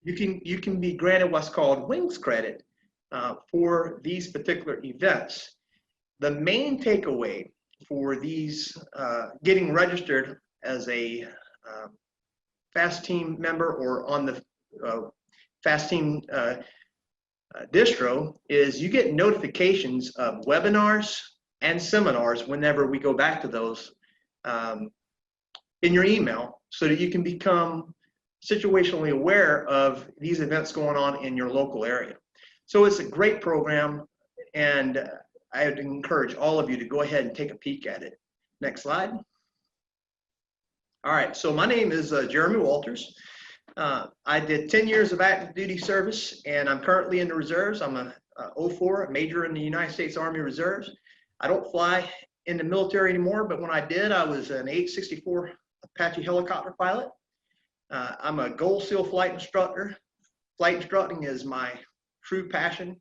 you can be granted what's called wings credit for these particular events. The main takeaway for these getting registered as a FAST team member or on the FAST team distro is you get notifications of webinars and seminars whenever we go back to those in your email, so that you can become situationally aware of these events going on in your local area. So it's a great program, and I would encourage all of you to go ahead and take a peek at it. Next slide. All right, so my name is Jeremy Walters. I did 10 years of active duty service, and I'm currently in the reserves. I'm a 04, a major in the United States Army Reserves. I don't fly in the military anymore, but when I did, I was an 864 Apache helicopter pilot. I'm a Gold Seal flight instructor. Flight instructing is my true passion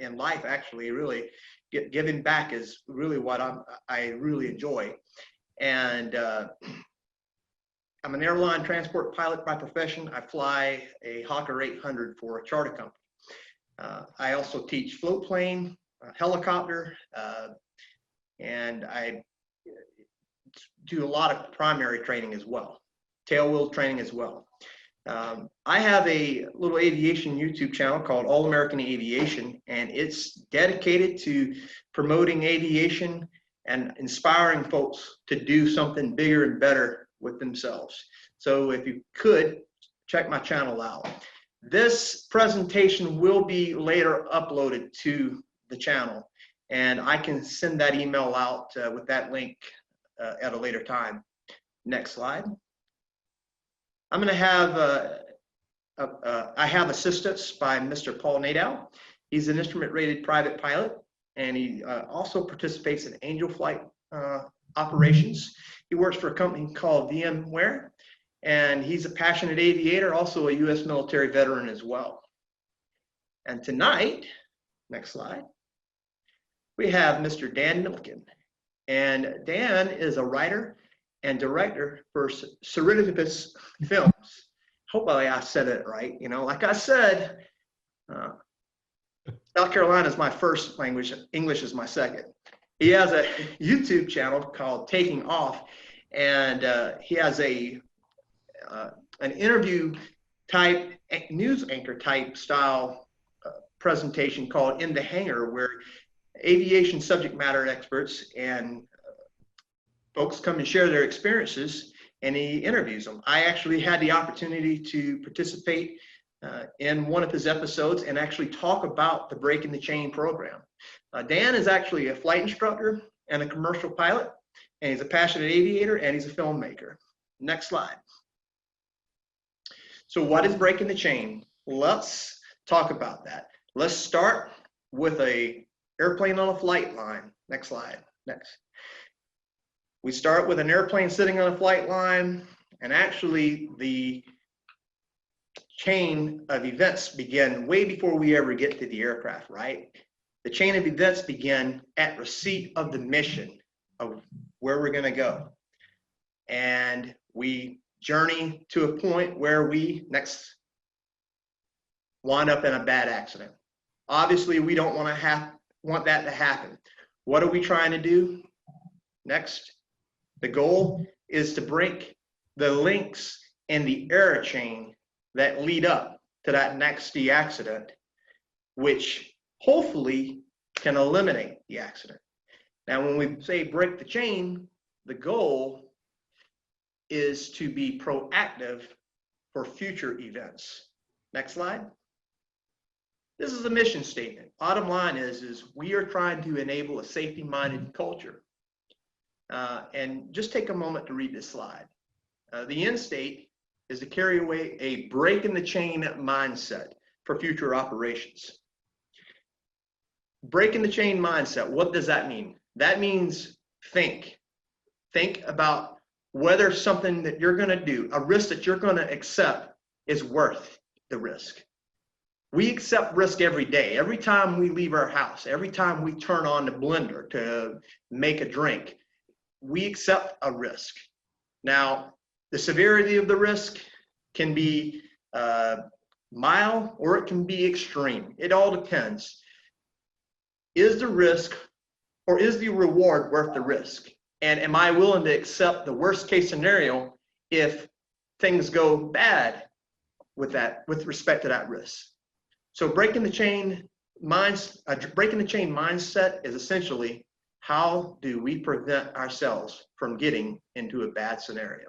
in life, actually. Really, giving back is really what I really enjoy. And I'm an airline transport pilot by profession. I fly a Hawker 800 for a charter company. I also teach float plane, helicopter, and I do a lot of primary training as well, tail wheel training as well. I have a little aviation YouTube channel called All American Aviation, and it's dedicated to promoting aviation and inspiring folks to do something bigger and better with themselves. So if you could, check my channel out. This presentation will be later uploaded to the channel, and I can send that email out with that link at a later time. Next slide. I'm going to have I have assistance by Mr. Paul Nadeau. He's an instrument-rated private pilot, and he also participates in angel flight operations. He works for a company called VMware, and he's a passionate aviator, also a U.S. military veteran as well. And tonight, next slide, we have Mr. Dan Millican. And Dan is a writer and director for Cerritos Films. Hopefully I said it right. You know, like I said, South Carolina is my first language, English is my second. He has a YouTube channel called Taking Off, and he has an interview type, news anchor type style presentation called In the Hangar, where aviation subject matter experts and folks come and share their experiences, and he interviews them. I actually had the opportunity to participate in one of his episodes and actually talk about the Breaking the Chain program. Dan is actually a flight instructor and a commercial pilot, and he's a passionate aviator, and he's a filmmaker. Next slide. So what is Breaking the Chain? Let's talk about that. Let's start with a airplane on a flight line. Next slide. Next. We start with an airplane sitting on a flight line, and actually the chain of events begin way before we ever get to the aircraft, right? The chain of events begin at receipt of the mission of where we're going to go. And we journey to a point where we next wind up in a bad accident. Obviously, we don't want that to happen. What are we trying to do? Next, the goal is to break the links in the error chain that lead up to that next accident, which hopefully can eliminate the accident. Now, when we say break the chain, the goal is to be proactive for future events. Next slide. This is a mission statement. Bottom line is we are trying to enable a safety-minded culture. And just take a moment to read this slide. The end state is to carry away a break in the chain mindset for future operations. Break in the chain mindset, what does that mean? That means think. Think about whether something that you're going to do, a risk that you're going to accept, is worth the risk. We accept risk every day. Every time we leave our house, every time we turn on the blender to make a drink, we accept a risk. Now, the severity of the risk can be mild or it can be extreme. It all depends. Is the risk or is the reward worth the risk? And am I willing to accept the worst case scenario if things go bad with respect to that risk? So breaking the chain mindset is essentially, how do we prevent ourselves from getting into a bad scenario?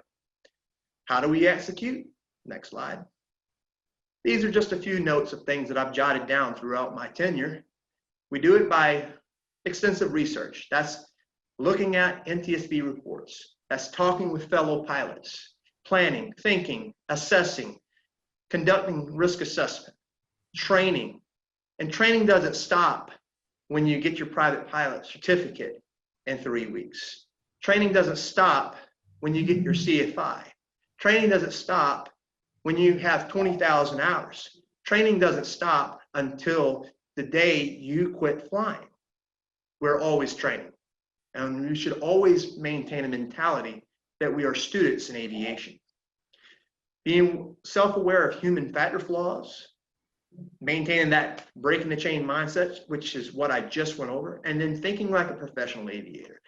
How do we execute? Next slide. These are just a few notes of things that I've jotted down throughout my tenure. We do it by extensive research. That's looking at NTSB reports. That's talking with fellow pilots, planning, thinking, assessing, conducting risk assessment, training. And training doesn't stop when you get your private pilot certificate in 3 weeks. Training doesn't stop when you get your CFI. Training doesn't stop when you have 20,000 hours. Training doesn't stop until the day you quit flying. We're always training. And we should always maintain a mentality that we are students in aviation. Being self-aware of human factor flaws, maintaining that breaking the chain mindset, which is what I just went over, and then thinking like a professional aviator.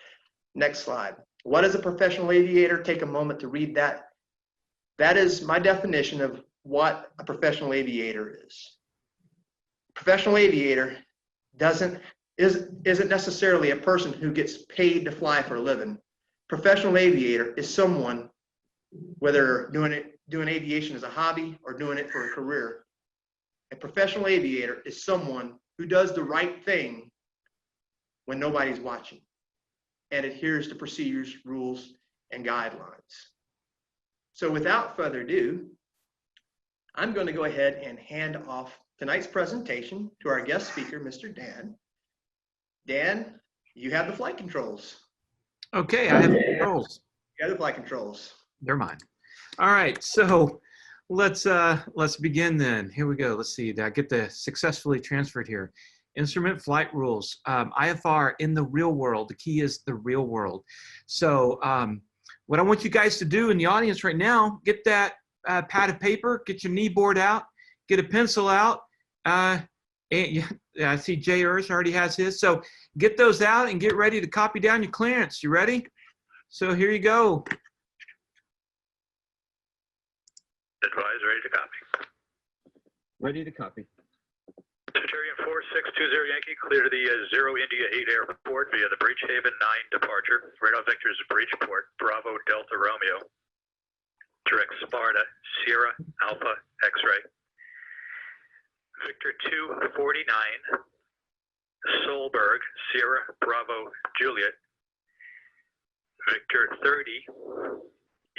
Next slide. What is a professional aviator? Take a moment to read that. That is my definition of what a professional aviator is. Professional aviator isn't necessarily a person who gets paid to fly for a living. Professional aviator is someone, whether doing aviation as a hobby or doing it for a career. A professional aviator is someone who does the right thing when nobody's watching and adheres to procedures, rules, and guidelines. So without further ado, I'm going to go ahead and hand off tonight's presentation to our guest speaker, Mr. Dan. Dan, you have the flight controls. Okay, I have the controls. You have the flight controls. They're mine. All right, so let's begin then. Here we go. Let's see. Did I get the successfully transferred here? Instrument flight rules. IFR in the real world. The key is the real world. So what I want you guys to do in the audience right now, get that pad of paper, get your knee board out, get a pencil out. And I see Jay Urs already has his. So get those out and get ready to copy down your clearance. You ready? So here you go. Advise, ready to copy. Ready to copy. Centurion 4620 Yankee, clear to the 0 India 8 airport via the Bridgehaven 9 departure. Radar vectors Bridgeport, Bravo Delta Romeo. Direct Sparta, Sierra Alpha X-ray. Victor 249, Solberg, Sierra Bravo Juliet. Victor 30,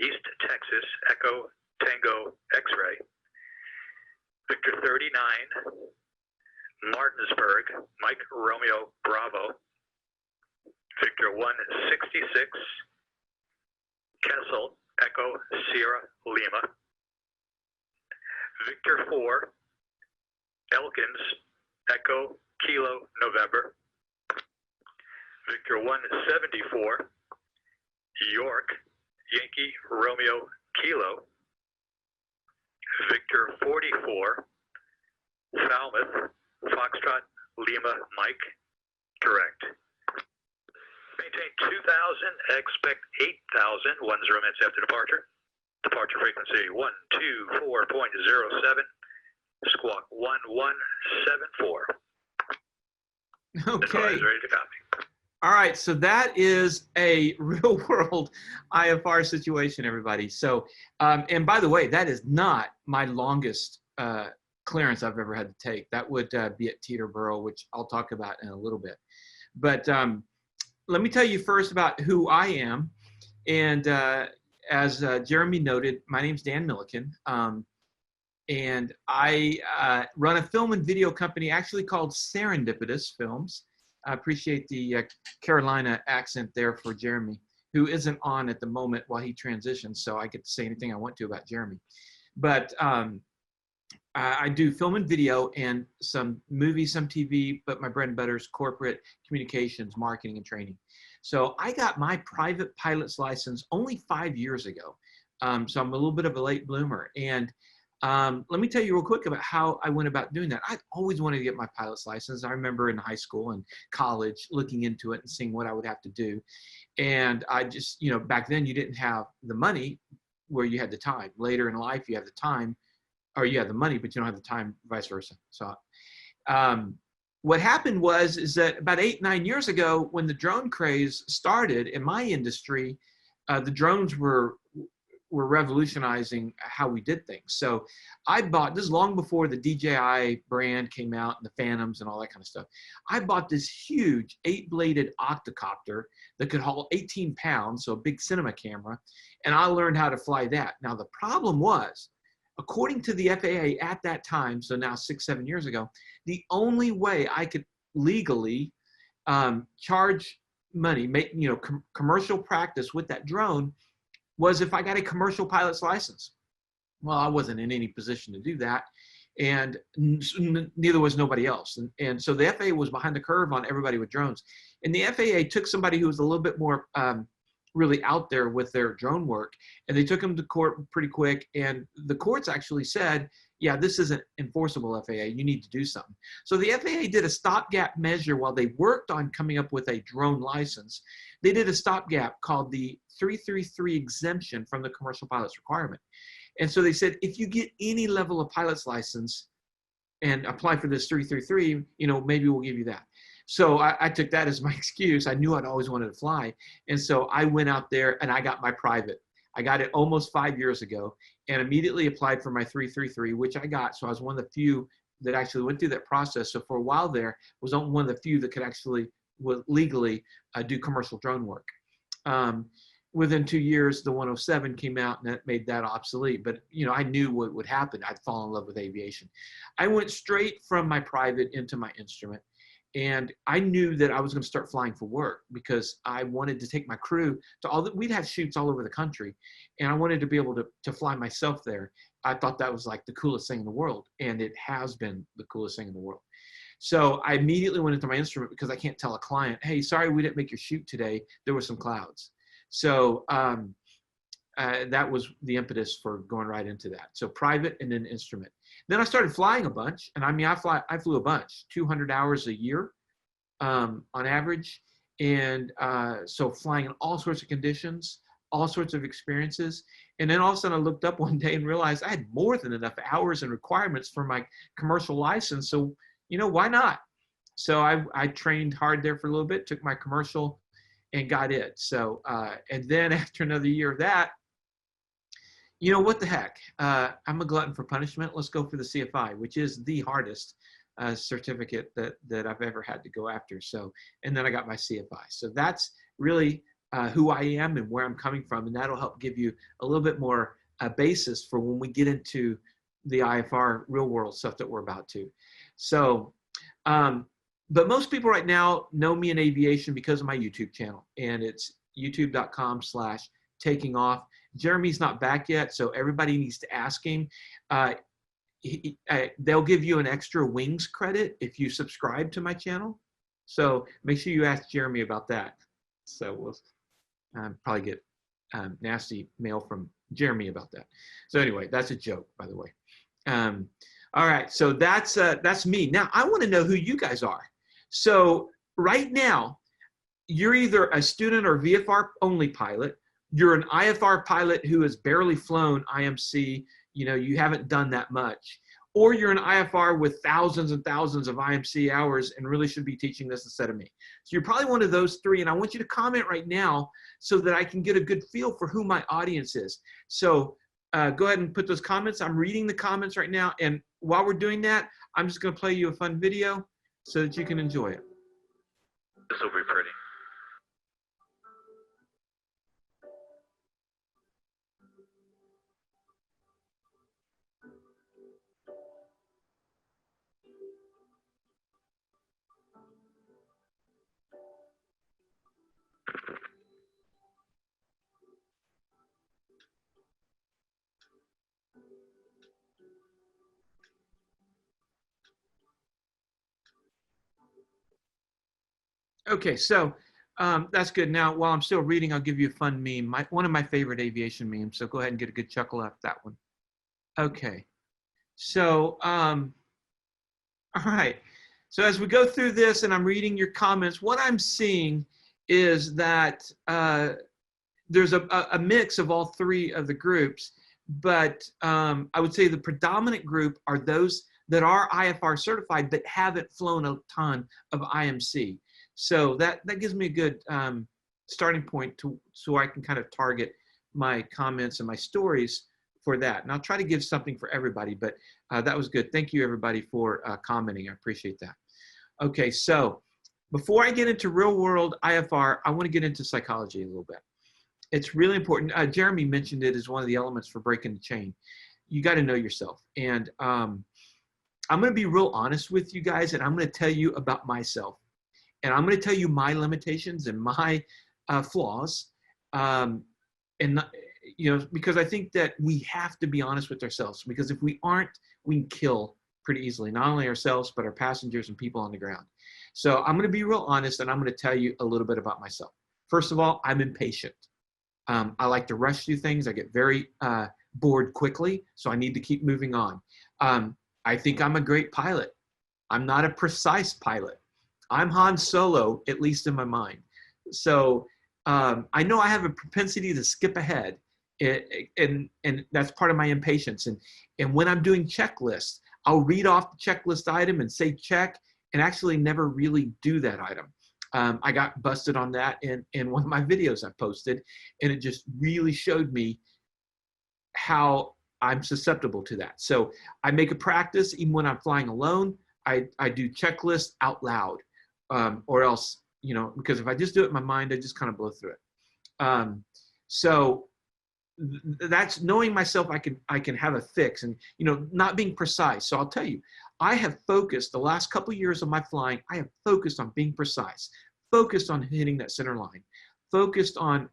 East Texas, Echo Tango X-ray. Victor 39, Martinsburg, Mike Romeo Bravo. Victor 166, Kessel, Echo Sierra Lima. Victor 4, Elkins, Echo Kilo November. Victor 174, York, Yankee Romeo Kilo. Victor 44, Falmouth, Foxtrot Lima Mike, correct. Maintain 2,000, expect 8,000, 10 minutes after departure. Departure frequency 124.07, squawk 1174. Okay. Advise, ready to copy. All right, so that is a real world IFR situation, everybody. So, and by the way, that is not my longest clearance I've ever had to take. That would be at Teterboro, which I'll talk about in a little bit. But let me tell you first about who I am. And as Jeremy noted, my name's Dan Millican. And I run a film and video company actually called Serendipitous Films. I appreciate the Carolina accent there for Jeremy, who isn't on at the moment while he transitions, so I get to say anything I want to about Jeremy. But I do film and video and some movies, some TV, but my bread and butter is corporate communications, marketing, and training. So I got my private pilot's license only 5 years ago. So I'm a little bit of a late bloomer. And Let me tell you real quick about how I went about doing that. I always wanted to get my pilot's license. I remember in high school and college looking into it and seeing what I would have to do. And I just, you know, back then you didn't have the money where you had the time. Later in life, you have the time, or you have the money, but you don't have the time, vice versa. So what happened is that about 8-9 years ago, when the drone craze started in my industry, the drones were revolutionizing how we did things. So I bought, this is long before the DJI brand came out and the Phantoms and all that kind of stuff. I bought this huge 8-bladed octocopter that could haul 18 pounds, so a big cinema camera, and I learned how to fly that. Now the problem was, according to the FAA at that time, so now 6-7 years ago, the only way I could legally charge money, make, you know, commercial practice with that drone was if I got a commercial pilot's license. Well, I wasn't in any position to do that, and neither was nobody else. And so the FAA was behind the curve on everybody with drones. And the FAA took somebody who was a little bit more really out there with their drone work, and they took him to court pretty quick. And the courts actually said, yeah, this isn't enforceable, FAA, you need to do something. So the FAA did a stopgap measure while they worked on coming up with a drone license. They did a stopgap called the 333 exemption from the commercial pilot's requirement. And so they said, if you get any level of pilot's license and apply for this 333, you know, maybe we'll give you that. So I took that as my excuse. I knew I'd always wanted to fly. And so I went out there and I got my private. I got it almost 5 years ago and immediately applied for my 333, which I got. So I was one of the few that actually went through that process. So for a while there, was one of the few that could actually legally do commercial drone work. Within 2 years, the 107 came out and that made that obsolete. But you know, I knew what would happen. I'd fall in love with aviation. I went straight from my private into my instrument. And I knew that I was going to start flying for work because I wanted to take my crew to all that. We'd have shoots all over the country, and I wanted to be able to fly myself there. I thought that was like the coolest thing in the world, and it has been the coolest thing in the world. So I immediately went into my instrument because I can't tell a client, hey, sorry, we didn't make your shoot today. There were some clouds. So that was the impetus for going right into that. So private and then instrument. Then I started flying a bunch, and I mean, I flew a bunch, 200 hours a year on average. And so flying in all sorts of conditions, all sorts of experiences. And then all of a sudden I looked up one day and realized I had more than enough hours and requirements for my commercial license. So, you know, why not? So I trained hard there for a little bit, took my commercial and got it. So, and then after another year of that, you know, what the heck? I'm a glutton for punishment. Let's go for the CFI, which is the hardest certificate that I've ever had to go after. So, and then I got my CFI. So that's really who I am and where I'm coming from. And that'll help give you a little bit more basis for when we get into the IFR real world stuff that we're about to. So, but most people right now know me in aviation because of my YouTube channel, and it's youtube.com/takingoff. Jeremy's not back yet, so everybody needs to ask him. They'll give you an extra wings credit if you subscribe to my channel. So make sure you ask Jeremy about that. So we'll probably get nasty mail from Jeremy about that. So anyway, that's a joke, by the way. All right, so that's me. Now I want to know who you guys are. So right now, you're either a student or VFR only pilot. You're an IFR pilot who has barely flown IMC, you know, you haven't done that much. Or you're an IFR with thousands and thousands of IMC hours and really should be teaching this instead of me. So you're probably one of those three, and I want you to comment right now so that I can get a good feel for who my audience is. So go ahead and put those comments. I'm reading the comments right now, and while we're doing that, I'm just gonna play you a fun video so that you can enjoy it. This will be pretty. Okay, so that's good. Now, while I'm still reading, I'll give you a fun meme. One of my favorite aviation memes, so go ahead and get a good chuckle out of that one. Okay, So, all right. So as we go through this and I'm reading your comments, what I'm seeing is that there's a mix of all three of the groups, but I would say the predominant group are those that are IFR certified but haven't flown a ton of IMC. So that gives me a good starting point so I can kind of target my comments and my stories for that. And I'll try to give something for everybody, but that was good. Thank you, everybody, for commenting. I appreciate that. Okay, so before I get into real world IFR, I want to get into psychology a little bit. It's really important. Jeremy mentioned it as one of the elements for breaking the chain. You got to know yourself. And I'm going to be real honest with you guys, and I'm going to tell you about myself. And I'm going to tell you my limitations and my flaws. Because I think that we have to be honest with ourselves, because if we aren't, we can kill pretty easily, not only ourselves, but our passengers and people on the ground. So I'm going to be real honest, and I'm going to tell you a little bit about myself. First of all, I'm impatient. I like to rush through things. I get very bored quickly, so I need to keep moving on. I think I'm a great pilot. I'm not a precise pilot. I'm Han Solo, at least in my mind. So I know I have a propensity to skip ahead, and that's part of my impatience. And when I'm doing checklists, I'll read off the checklist item and say check, and actually never really do that item. I got busted on that in one of my videos I posted, and it just really showed me how I'm susceptible to that. So I make a practice, even when I'm flying alone, I do checklists out loud, or else, because if I just do it in my mind, I just kind of blow through it. So that's knowing myself. I can have a fix, and not being precise. So I'll tell you, I have focused the last couple of years of my flying. I have focused on being precise, focused on hitting that center line, focused on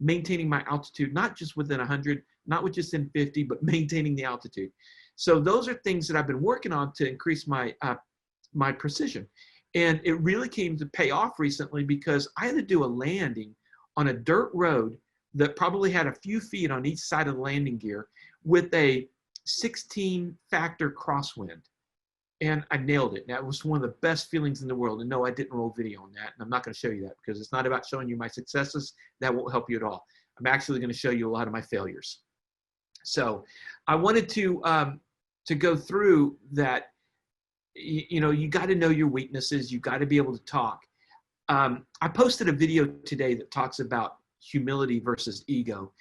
maintaining my altitude, not just within 100, not with just in 50, but maintaining the altitude. So those are things that I've been working on to increase my my precision. And it really came to pay off recently, because I had to do a landing on a dirt road that probably had a few feet on each side of the landing gear with a 16 factor crosswind. And I nailed it. That was one of the best feelings in the world. And no, I didn't roll video on that. And I'm not going to show you that, because it's not about showing you my successes. That won't help you at all. I'm actually going to show you a lot of my failures. So I wanted to go through that. You got to know your weaknesses. You got to be able to talk. I posted a video today that talks about humility versus ego.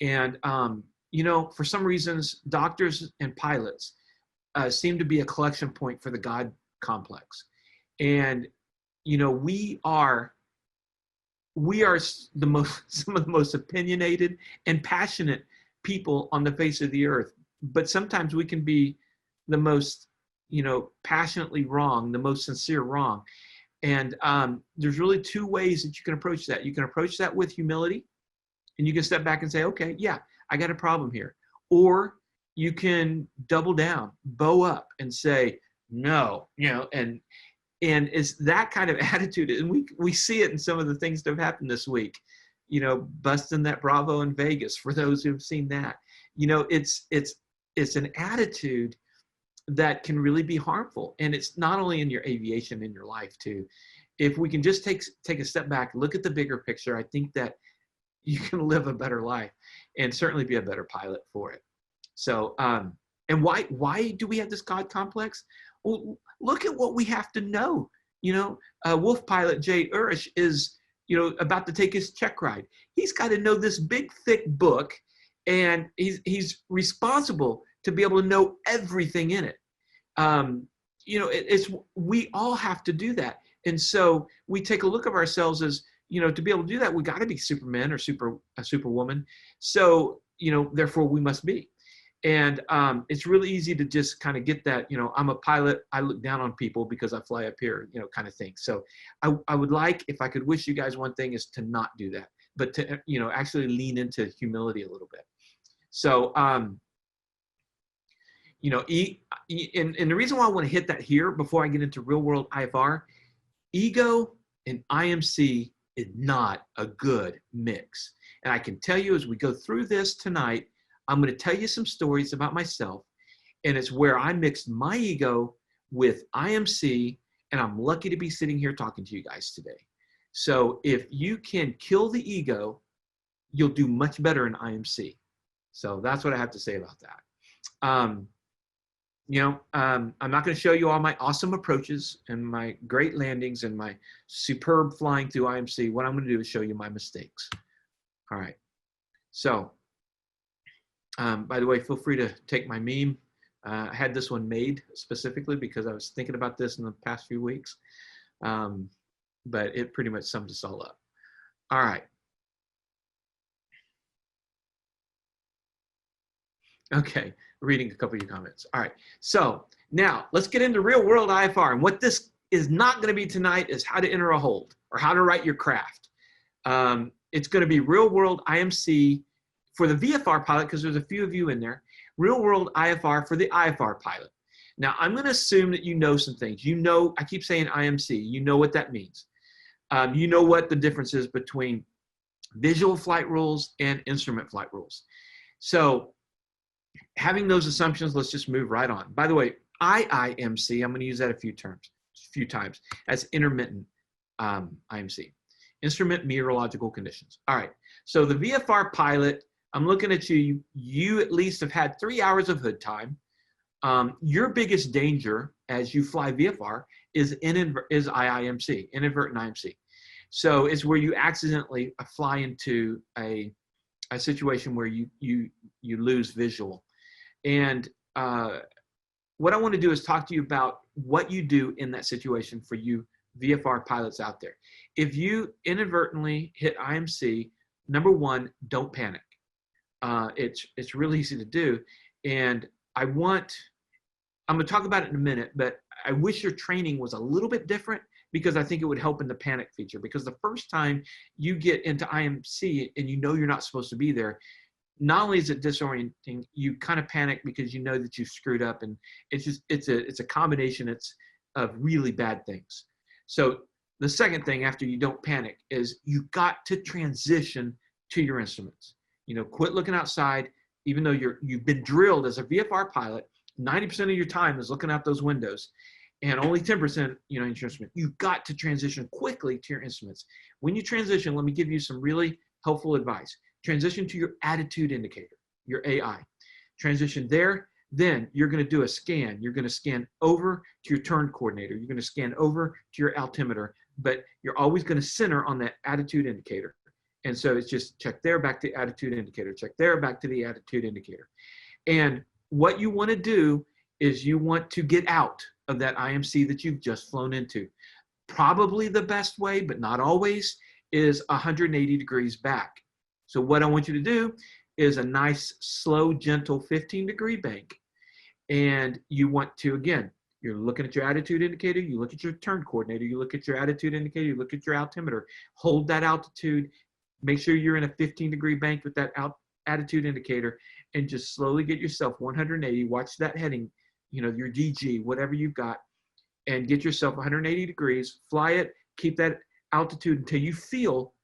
And, for some reasons, doctors and pilots seem to be a collection point for the God complex. And, we are some of the most opinionated and passionate people on the face of the earth. But sometimes we can be the most, passionately wrong, the most sincere wrong. And there's really two ways that you can approach that. You can approach that with humility, and you can step back and say, okay, yeah, I got a problem here. Or you can double down, bow up, and say, no, and it's that kind of attitude. And we see it in some of the things that have happened this week, busting that Bravo in Vegas, for those who've seen that. It's an attitude that can really be harmful. And it's not only in your aviation, in your life too. If we can just take a step back, look at the bigger picture, I think that you can live a better life and certainly be a better pilot for it. So, and why do we have this God complex? Well, look at what we have to know. Wolf pilot Jay Urish is, about to take his check ride. He's got to know this big, thick book, and he's responsible to be able to know everything in it. We all have to do that. And so we take a look of ourselves as, to be able to do that, we got to be Superman or Superwoman. So, therefore we must be. And it's really easy to just kind of get that, I'm a pilot, I look down on people because I fly up here, kind of thing. So I would like, if I could wish you guys one thing, is to not do that, but to, actually lean into humility a little bit. So, and the reason why I want to hit that here before I get into real world IFR, ego and IMC is not a good mix. And I can tell you, as we go through this tonight, I'm going to tell you some stories about myself, And it's where I mixed my ego with IMC, and I'm lucky to be sitting here talking to you guys today. So if you can kill the ego, you'll do much better in IMC. So that's what I have to say about that. I'm not going to show you all my awesome approaches and my great landings and my superb flying through IMC. What I'm going to do is show you my mistakes. All right. So, by the way, feel free to take my meme. I had this one made specifically because I was thinking about this in the past few weeks. But it pretty much sums us all up. All right. Okay, reading a couple of your comments. All right, so now let's get into real world IFR. And what this is not going to be tonight is how to enter a hold or how to write your craft. It's going to be real world IMC for the VFR pilot, because there's a few of you in there. Real world IFR for the IFR pilot. Now, I'm going to assume that you know some things. You know, I keep saying IMC. You know what that means. You know what the difference is between visual flight rules and instrument flight rules. So having those assumptions, let's just move right on. By the way, IIMC, I'm going to use that a few times as intermittent IMC, instrument meteorological conditions. All right, so the VFR pilot, I'm looking at you. You at least have had 3 hours of hood time. Your biggest danger as you fly VFR is IIMC, inadvertent IMC. So it's where you accidentally fly into a situation where you lose visual. And what I want to do is talk to you about what you do in that situation for you VFR pilots out there. If you inadvertently hit IMC, number one, don't panic. It's really easy to do. And I'm going to talk about it in a minute, but I wish your training was a little bit different, because I think it would help in the panic feature. Because the first time you get into IMC and you know you're not supposed to be there, not only is it disorienting, you kind of panic because you know that you screwed up, and it's a combination of really bad things. So the second thing after you don't panic is you got to transition to your instruments. Quit looking outside, even though you've been drilled as a VFR pilot. 90% of your time is looking out those windows, and only 10%, in your instrument. You've got to transition quickly to your instruments. When you transition, let me give you some really helpful advice. Transition to your attitude indicator, your AI. Transition there, then you're going to do a scan. You're going to scan over to your turn coordinator. You're going to scan over to your altimeter, but you're always going to center on that attitude indicator. And so it's just check there, back to the attitude indicator, check there, back to the attitude indicator. And what you want to do is you want to get out of that IMC that you've just flown into. Probably the best way, but not always, is 180 degrees back. So what I want you to do is a nice, slow, gentle 15-degree bank. And you want to, again, you're looking at your attitude indicator, you look at your turn coordinator, you look at your attitude indicator, you look at your altimeter, hold that altitude, make sure you're in a 15-degree bank with that attitude indicator, and just slowly get yourself 180, watch that heading, your DG, whatever you've got, and get yourself 180 degrees, fly it, keep that altitude until you feel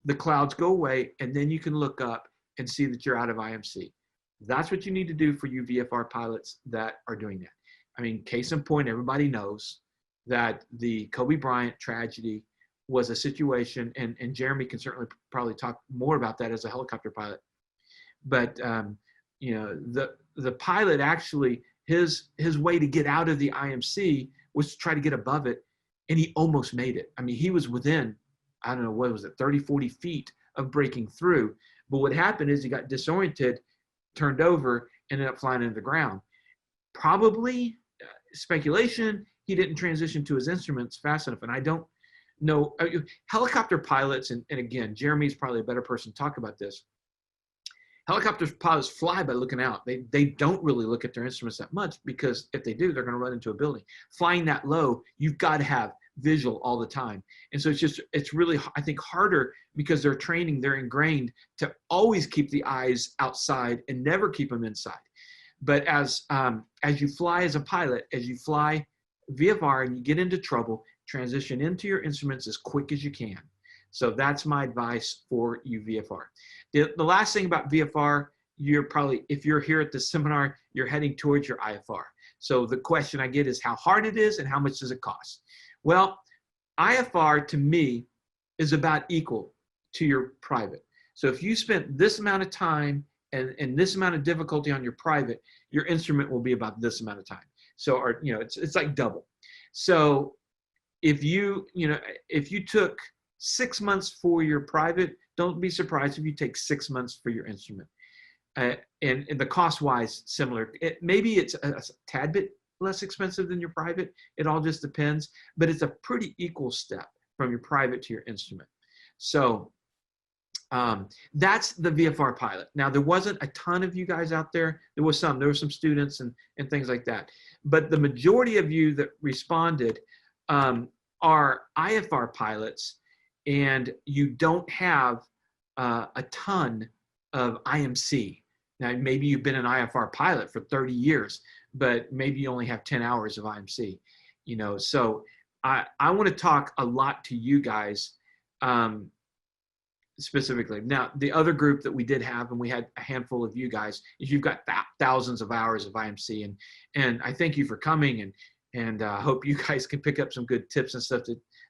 the clouds go away, and then you can look up and see that you're out of IMC. That's what you need to do for you VFR pilots that are doing that. I mean, case in point, everybody knows that the Kobe Bryant tragedy was a situation, and Jeremy can certainly probably talk more about that as a helicopter pilot. But the pilot actually, his way to get out of the IMC was to try to get above it, and he almost made it. I mean, he was within, I don't know, what was it, 30, 40 feet of breaking through. But what happened is he got disoriented, turned over, ended up flying into the ground. Probably, speculation, he didn't transition to his instruments fast enough. And I don't know, helicopter pilots, and again, Jeremy's probably a better person to talk about this. Helicopter pilots fly by looking out. They don't really look at their instruments that much, because if they do, they're going to run into a building. Flying that low, you've got to have visual all the time. And so it's really, I think, harder because they're training, they're ingrained to always keep the eyes outside and never keep them inside. But as you fly as a pilot, as you fly VFR and you get into trouble, transition into your instruments as quick as you can. So that's my advice for you VFR. The last thing about VFR you're probably, if you're here at the seminar, you're heading towards your IFR. So the question I get is how hard it is and how much does it cost? Well, IFR to me is about equal to your private. So if you spent this amount of time and this amount of difficulty on your private, your instrument will be about this amount of time. So, or, you know, it's like double. So if you took 6 months for your private, don't be surprised if you take 6 months for your instrument. And the cost-wise, similar. Maybe it's a tad bit less expensive than your private. It all just depends, but it's a pretty equal step from your private to your instrument. So that's the VFR pilot. Now, there wasn't a ton of you guys out there. There were some students and things like that. But the majority of you that responded are IFR pilots, and you don't have a ton of IMC. Now, maybe you've been an IFR pilot for 30 years, but maybe you only have 10 hours of IMC, you know. So I want to talk a lot to you guys specifically. Now, the other group that we did have, and we had a handful of you guys, is you've got thousands of hours of IMC, and I thank you for coming, and hope you guys can pick up some good tips and stuff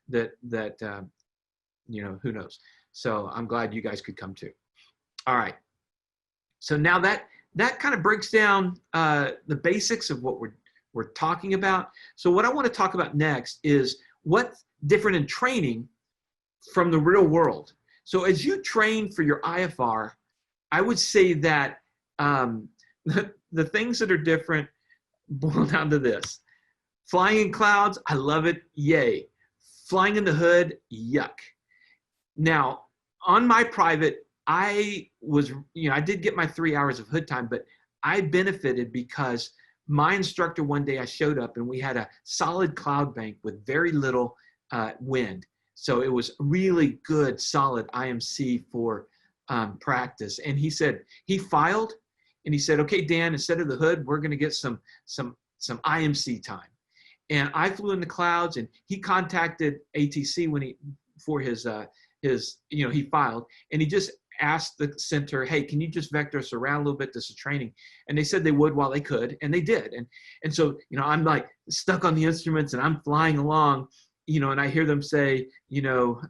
that you know, who knows. So I'm glad you guys could come too. All right. So now that kind of breaks down the basics of what we're talking about. So what I want to talk about next is what's different in training from the real world. So as you train for your IFR, I would say that the things that are different boil down to this. Flying in clouds, I love it, yay. Flying in the hood, yuck. Now, on my private, I did get my 3 hours of hood time, but I benefited because my instructor, one day I showed up and we had a solid cloud bank with very little wind. So it was really good, solid IMC for practice. And he said, he filed and he said, okay, Dan, instead of the hood, we're going to get some IMC time. And I flew in the clouds, and he contacted ATC for his he filed, and he just asked the center, hey, can you just vector us around a little bit? This is training. And they said they would while they could, and they did. And so, you know, I'm like stuck on the instruments and I'm flying along, you know, and I hear them say, you know,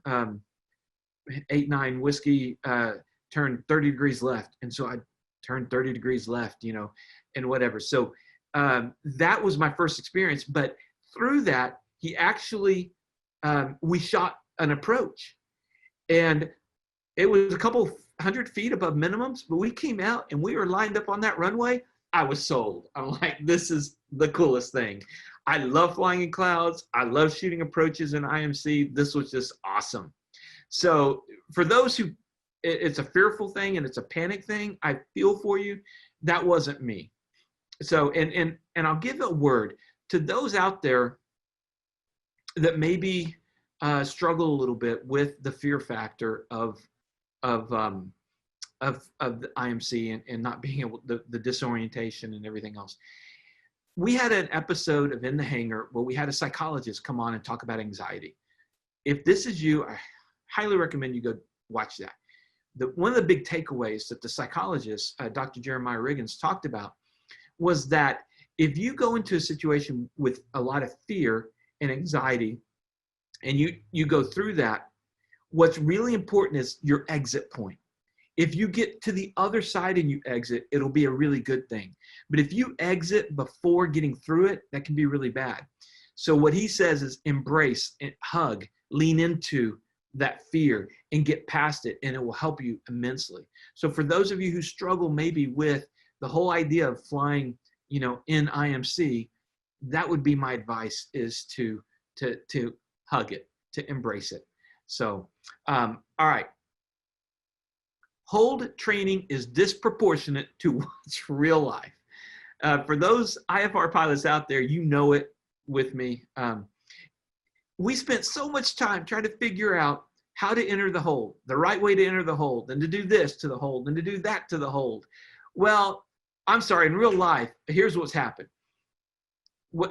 8-9 whiskey, turn 30 degrees left. And so I turned 30 degrees left, you know, and whatever. So that was my first experience. But through that, he actually, we shot an approach. And it was a couple 100 feet above minimums, but we came out and we were lined up on that runway. I was sold. I'm like, this is the coolest thing. I love flying in clouds. I love shooting approaches in IMC. This was just awesome. So for those who, it's a fearful thing and it's a panic thing, I feel for you. That wasn't me. So, and I'll give a word to those out there that maybe struggle a little bit with the fear factor of the IMC and not being able, the disorientation and everything else. We had an episode of In the Hangar where we had a psychologist come on and talk about anxiety. If this is you, I highly recommend you go watch that. One of the big takeaways that the psychologist, Dr. Jeremiah Riggins, talked about was that if you go into a situation with a lot of fear and anxiety and you go through that, what's really important is your exit point. If you get to the other side and you exit, it'll be a really good thing. But if you exit before getting through it, that can be really bad. So what he says is embrace and hug, lean into that fear and get past it, and it will help you immensely. So for those of you who struggle maybe with the whole idea of flying, you know, in IMC, that would be my advice, is to hug it, to embrace it. So, all right. Hold training is disproportionate to what's real life. For those IFR pilots out there, you know it with me. We spent so much time trying to figure out how to enter the hold, the right way to enter the hold, and to do this to the hold, and to do that to the hold. Well, I'm sorry, in real life, here's what's happened.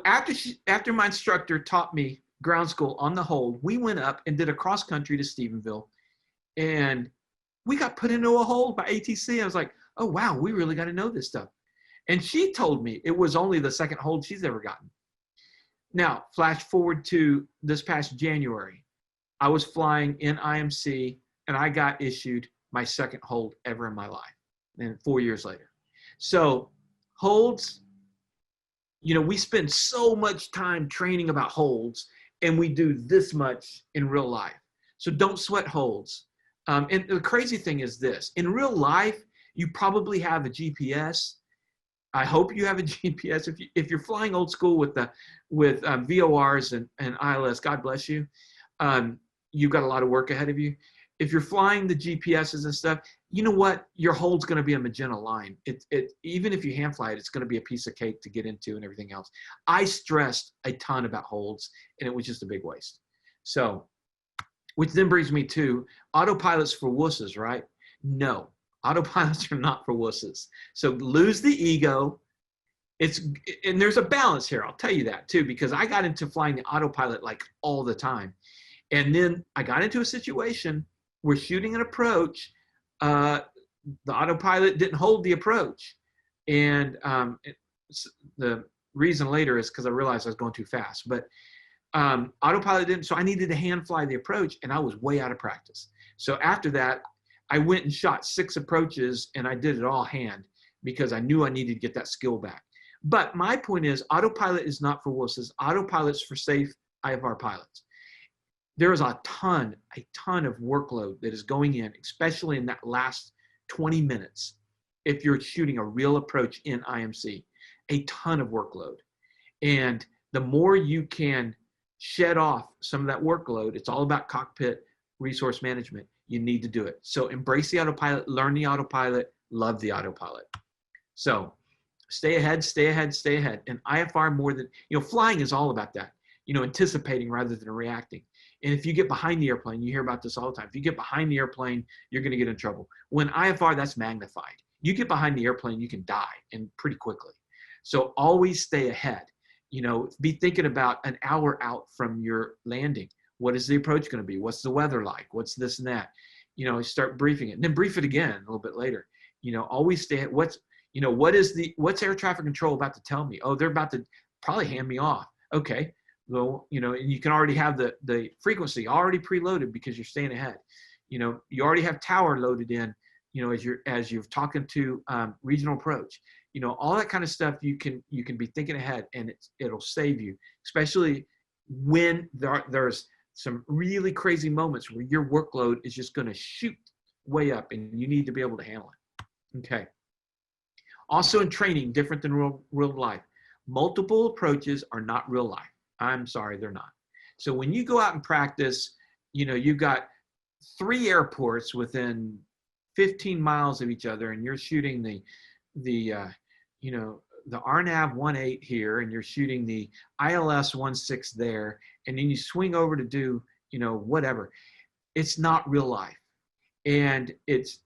After my instructor taught me ground school on the hold, we went up and did a cross country to Stephenville, and we got put into a hold by ATC. I was like, oh, wow, we really got to know this stuff. And she told me it was only the second hold she's ever gotten. Now, flash forward to this past January. I was flying in IMC and I got issued my second hold ever in my life, and 4 years later. So holds, you know, we spend so much time training about holds and we do this much in real life. So don't sweat holds. And the crazy thing is this, in real life, you probably have a GPS. I hope you have a GPS. If you're flying old school with VORs and ILS, God bless you. You've got a lot of work ahead of you. If you're flying the GPSs and stuff, you know what? Your hold's going to be a magenta line. Even if you hand fly it, it's going to be a piece of cake to get into and everything else. I stressed a ton about holds, and it was just a big waste. So, which then brings me to autopilots for wusses, right? No, autopilots are not for wusses. So lose the ego. And there's a balance here. I'll tell you that too, because I got into flying the autopilot like all the time. And then I got into a situation where shooting an approach, the autopilot didn't hold the approach. And the reason later is because I realized I was going too fast. But autopilot didn't, so I needed to hand fly the approach, and I was way out of practice. So after that, I went and shot 6 approaches, and I did it all hand because I knew I needed to get that skill back. But my point is, autopilot is not for wusses. Autopilot's for safe IFR pilots. There is a ton of workload that is going in, especially in that last 20 minutes, if you're shooting a real approach in IMC, a ton of workload. And the more you can shed off some of that workload, it's all about cockpit resource management. You need to do it. So embrace the autopilot, learn the autopilot, love the autopilot. So stay ahead, stay ahead, stay ahead. And IFR more than, flying is all about that, anticipating rather than reacting. And if you get behind the airplane, you hear about this all the time. If you get behind the airplane, you're going to get in trouble. When IFR, that's magnified. You get behind the airplane, you can die, and pretty quickly. So always stay ahead. Be thinking about an hour out from your landing. What is the approach going to be? What's the weather like? What's this and that? Start briefing it, and then brief it again a little bit later. Always stay at what's air traffic control about to tell me? Oh, they're about to probably hand me off. Okay. Well, and you can already have the frequency already preloaded because you're staying ahead. You already have tower loaded in, as you're talking to regional approach. All that kind of stuff you can be thinking ahead, and it'll save you, especially when there's some really crazy moments where your workload is just going to shoot way up and you need to be able to handle it. Okay. Also in training, different than real life, multiple approaches are not real life. I'm sorry, they're not. So when you go out and practice, you've got 3 airports within 15 miles of each other, and you're shooting the RNAV 18 here, and you're shooting the ILS 16 there, and then you swing over to do, whatever. It's not real life. And it's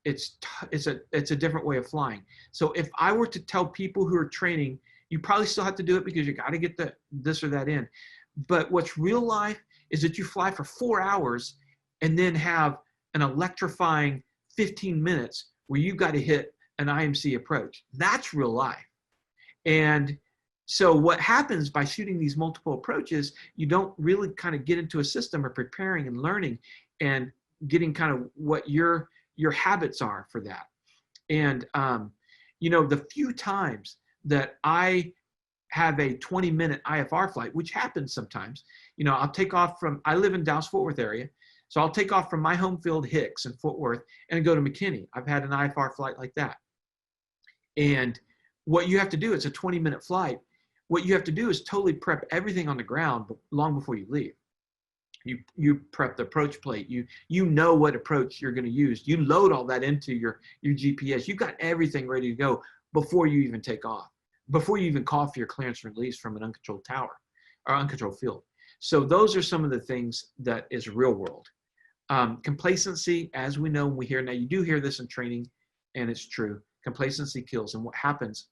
a different way of flying. So if I were to tell people who are training, you probably still have to do it because you got to get this or that in. But what's real life is that you fly for 4 hours and then have an electrifying 15 minutes where you've got to hit an IMC approach. That's real life. And so what happens by shooting these multiple approaches, you don't really kind of get into a system of preparing and learning and getting kind of what your habits are for that. And, the few times that I have a 20-minute IFR flight, which happens sometimes, I'll take off I live in Dallas-Fort Worth area. So I'll take off from my home field, Hicks in Fort Worth, and go to McKinney. I've had an IFR flight like that. And what you have to do, it's a 20-minute flight. What you have to do is totally prep everything on the ground long before you leave. You prep the approach plate. You know what approach you're going to use. You load all that into your GPS. You've got everything ready to go before you even take off, before you even call for your clearance and release from an uncontrolled tower or uncontrolled field. So those are some of the things that is real world. Complacency, as we know, we hear now, you do hear this in training, and it's true. Complacency kills. And what happens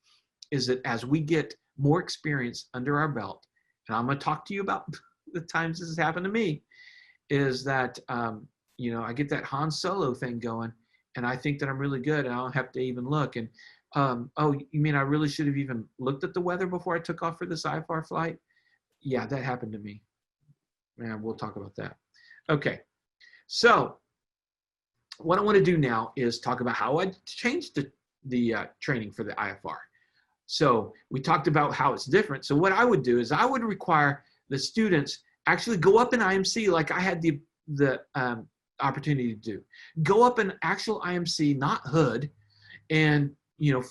is that as we get more experience under our belt, and I'm going to talk to you about the times this has happened to me, is that, I get that Han Solo thing going, and I think that I'm really good, and I don't have to even look. And oh, you mean I really should have even looked at the weather before I took off for this IFR flight? Yeah, that happened to me. And we'll talk about that. Okay, so what I want to do now is talk about how I changed the training for the IFR. So we talked about how it's different. So what I would do is I would require the students actually go up in IMC like I had the opportunity to do. Go up in actual IMC, not hood, and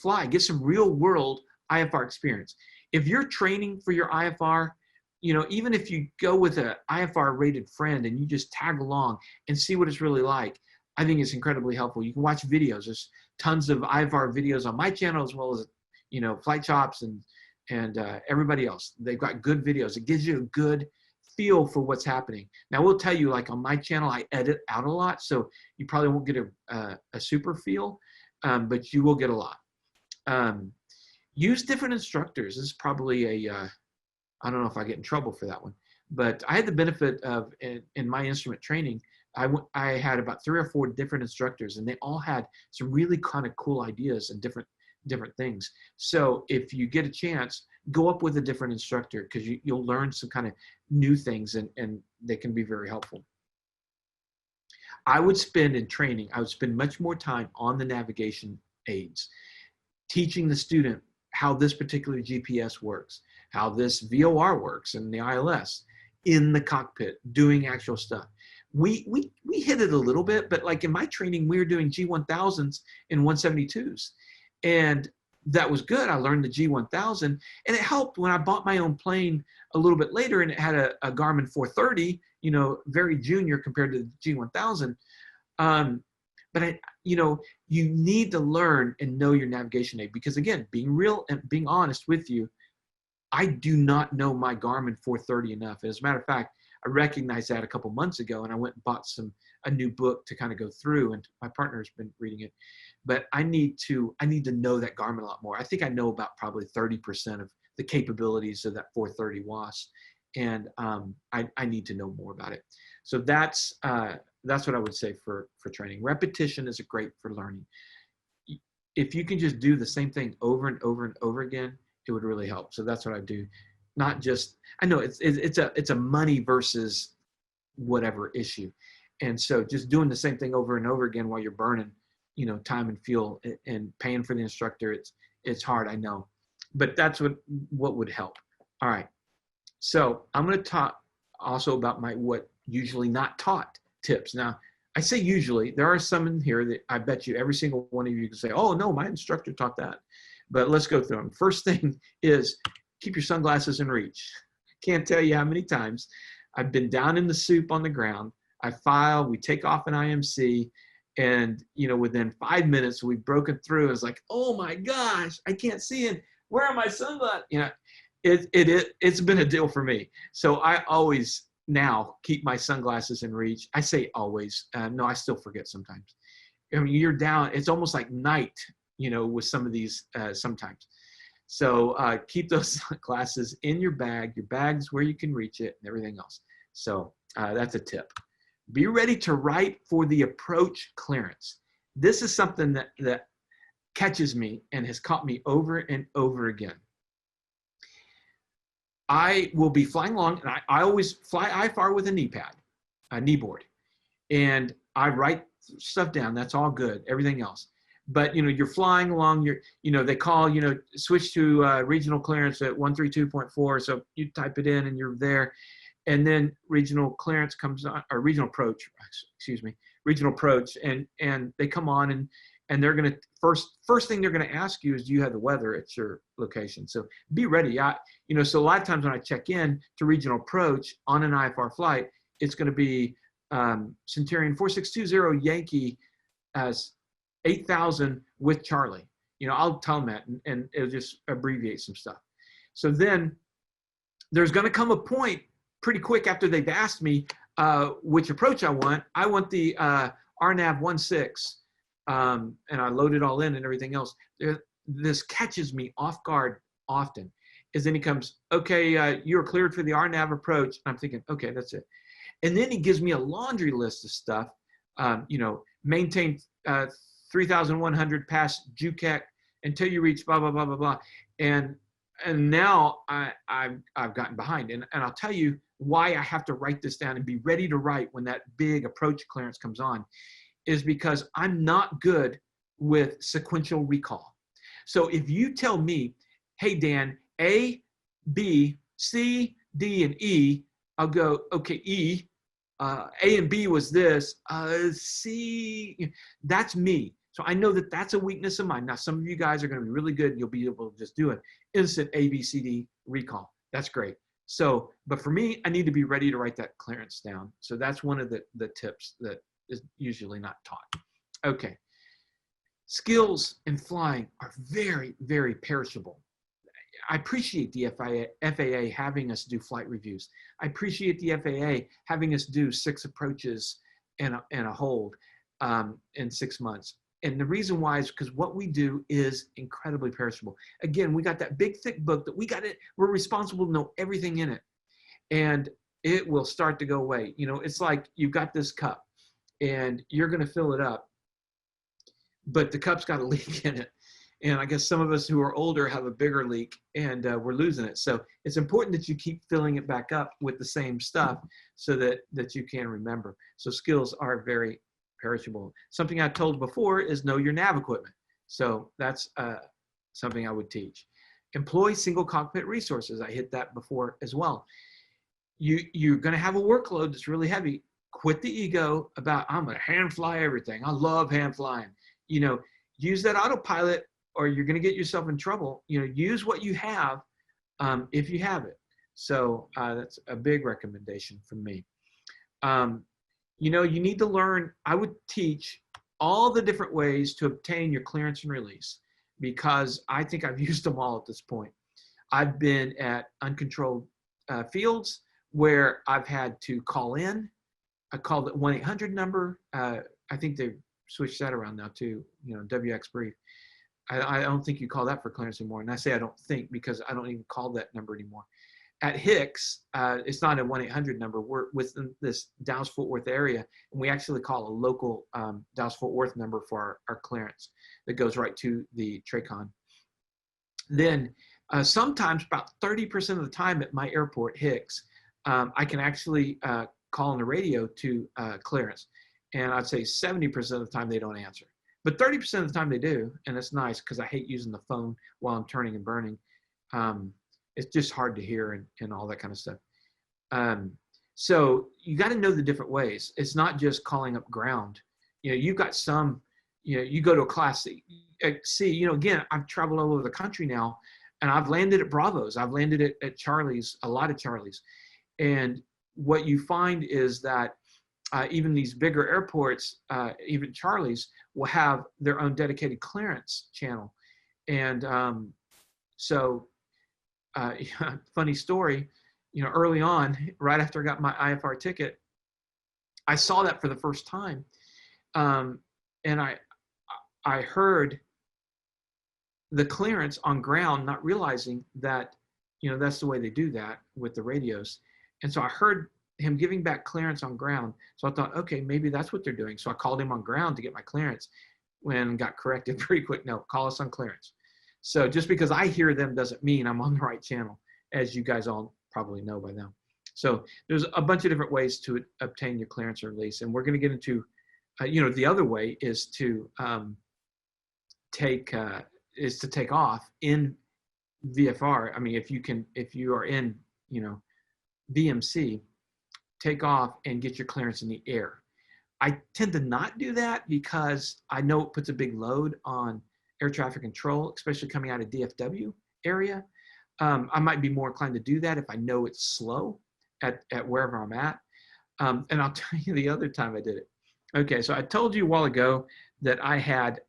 fly, get some real world IFR experience. If you're training for your IFR, even if you go with a IFR rated friend and you just tag along and see what it's really like, I think it's incredibly helpful. You can watch videos. There's tons of IFR videos on my channel, as well as Flight Chops and everybody else. They've got good videos. It gives you a good feel for what's happening. Now, we'll tell you, like on my channel, I edit out a lot, so you probably won't get a super feel, but you will get a lot. Use different instructors. This is probably I don't know if I get in trouble for that one, but I had the benefit of, in my instrument training, I had about 3 or 4 different instructors, and they all had some really kind of cool ideas and different things. So if you get a chance, go up with a different instructor, because you'll learn some kind of new things, and they can be very helpful. I would spend much more time on the navigation aids, teaching the student how this particular GPS works, how this VOR works and the ILS in the cockpit, doing actual stuff. We hit it a little bit, but like in my training, we were doing G1000s and 172s. And that was good. I learned the G1000, and it helped when I bought my own plane a little bit later, and it had a Garmin 430, very junior compared to the G1000. But you need to learn and know your navigation aid, because again, being real and being honest with you, I do not know my Garmin 430 enough. As a matter of fact, I recognized that a couple months ago, and I went and bought a new book to kind of go through, and my partner's been reading it. But I need to know that Garmin a lot more. I think I know about probably 30% of the capabilities of that 430 WAS, and I need to know more about it. So that's what I would say for training. Repetition is great for learning. If you can just do the same thing over and over and over again, it would really help. So that's what I do. Not just, I know it's a money versus whatever issue. And so just doing the same thing over and over again while you're burning, time and fuel and paying for the instructor, it's hard, I know. But that's what would help. All right. So I'm going to talk also about what usually not taught tips. Now, I say usually, there are some in here that I bet you every single one of you can say, oh no, my instructor taught that. But let's go through them. First thing is keep your sunglasses in reach. Can't tell you how many times I've been down in the soup on the ground. I file, we take off an IMC, and within 5 minutes we've broken through. It's like, oh my gosh, I can't see it. Where are my sunglasses? It's been a deal for me. So I always now keep my sunglasses in reach. I say always. No, I still forget sometimes. I mean, you're down. It's almost like night, with some of these sometimes. So keep those glasses in your bag. Your bag's where you can reach it, and everything else. So that's a tip. Be ready to write for the approach clearance. This is something that catches me and has caught me over and over again. I will be flying along, and I always fly IFR with a knee pad, a knee board, and I write stuff down. That's all good. Everything else. But you're flying along. They call switch to regional clearance at 132.4. So you type it in, and you're there, and then regional clearance comes on, or regional approach. Excuse me, regional approach, and they come on, and they're gonna first thing they're gonna ask you is, do you have the weather at your location? So be ready. So a lot of times when I check in to regional approach on an IFR flight, it's gonna be Centurion 4620 Yankee as 8,000 with Charlie. I'll tell them that, and it'll just abbreviate some stuff. So then there's gonna come a point pretty quick after they've asked me which approach I want. I want the RNAV 16. And I load it all in and everything else. This catches me off guard often. Is then he comes, okay, you're cleared for the RNAV approach. I'm thinking, okay, that's it. And then he gives me a laundry list of stuff. Maintain 3,100 past JUCEC until you reach blah, blah, blah, blah, blah. And now I've gotten behind. And I'll tell you why I have to write this down and be ready to write when that big approach clearance comes on, is because I'm not good with sequential recall. So if you tell me, hey, Dan, A, B, C, D, and E, I'll go, okay, E, A and B was this, C, that's me. So I know that that's a weakness of mine. Now, some of you guys are going to be really good and you'll be able to just do it. Instant A, B, C, D recall. That's great. So, but for me, I need to be ready to write that clearance down. So that's one of the tips that is usually not taught. Okay. Skills in flying are very, very perishable. I appreciate the FAA having us do flight reviews. I appreciate the FAA having us do 6 approaches and a hold in 6 months. And the reason why is because what we do is incredibly perishable. Again, we got that big, thick book that we're responsible to know everything in it. And it will start to go away. You know, it's like you've got this cup and you're going to fill it up, but the cup's got a leak in it. And I guess some of us who are older have a bigger leak and we're losing it. So it's important that you keep filling it back up with the same stuff so that you can remember. So skills are very perishable. Something I told before is know your nav equipment. So that's something I would teach. Employ single cockpit resources. I hit that before as well. You're going to have a workload that's really heavy. Quit the ego about, I'm going to hand fly everything. I love hand flying. You know, use that autopilot or you're going to get yourself in trouble. You know, use what you have if you have it. So that's a big recommendation from me. You know, you need to learn, I would teach all the different ways to obtain your clearance and release because I think I've used them all at this point. I've been at uncontrolled fields where I've had to call in. I called it 1-800 number. I think they've switched that around now too, you know, WX brief. I don't think you call that for clearance anymore. And I say I don't think because I don't even call that number anymore. At Hicks, it's not a 1-800 number. We're within this Dallas-Fort Worth area, and we actually call a local Dallas-Fort Worth number for our clearance that goes right to the TRACON. Then sometimes about 30% of the time at my airport, Hicks, I can actually call on the radio to clearance. And I'd say 70% of the time they don't answer. But 30% of the time they do, and it's nice because I hate using the phone while I'm turning and burning. It's just hard to hear and all that kind of stuff. So you got to know the different ways. It's not just calling up ground. You know, you've got some, you know, you go to a class C, you know, again, I've traveled all over the country now, and I've landed at Bravos. I've landed at Charlie's, a lot of Charlie's. And what you find is that even these bigger airports, even Charlie's, will have their own dedicated clearance channel. And funny story, you know, early on, right after I got my IFR ticket, I saw that for the first time. And I heard the clearance on ground, not realizing that, you know, that's the way they do that with the radios. And so I heard him giving back clearance on ground. So I thought, okay, maybe that's what they're doing. So I called him on ground to get my clearance and got corrected pretty quick. No, call us on clearance. So just because I hear them doesn't mean I'm on the right channel, as you guys all probably know by now. So there's a bunch of different ways to obtain your clearance or release. And we're going to get into, you know, the other way is to take off in VFR. I mean, if you are in, you know, BMC, take off and get your clearance in the air. I tend to not do that because I know it puts a big load on air traffic control, especially coming out of DFW area. I might be more inclined to do that if I know it's slow at wherever I'm at. And I'll tell you the other time I did it. Okay, so I told you a while ago that I had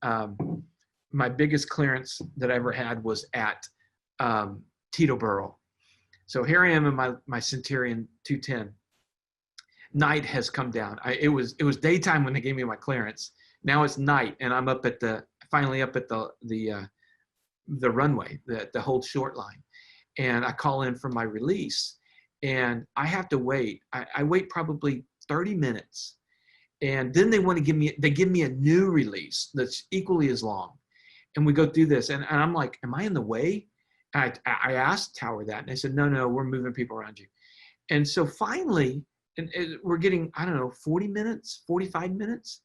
my biggest clearance that I ever had was at Teterboro. So here I am in my Centurion 210. Night has come down. It was daytime when they gave me my clearance. Now it's night, and I'm finally up at the runway, the hold short line, and I call in for my release, and I have to wait. I wait probably 30 minutes, And then they give me a new release that's equally as long. And we go through this, and I'm like, am I in the way? I asked Tower that, and they said, no, we're moving people around you. And so finally, and we're getting, I don't know, 40 minutes, 45 minutes.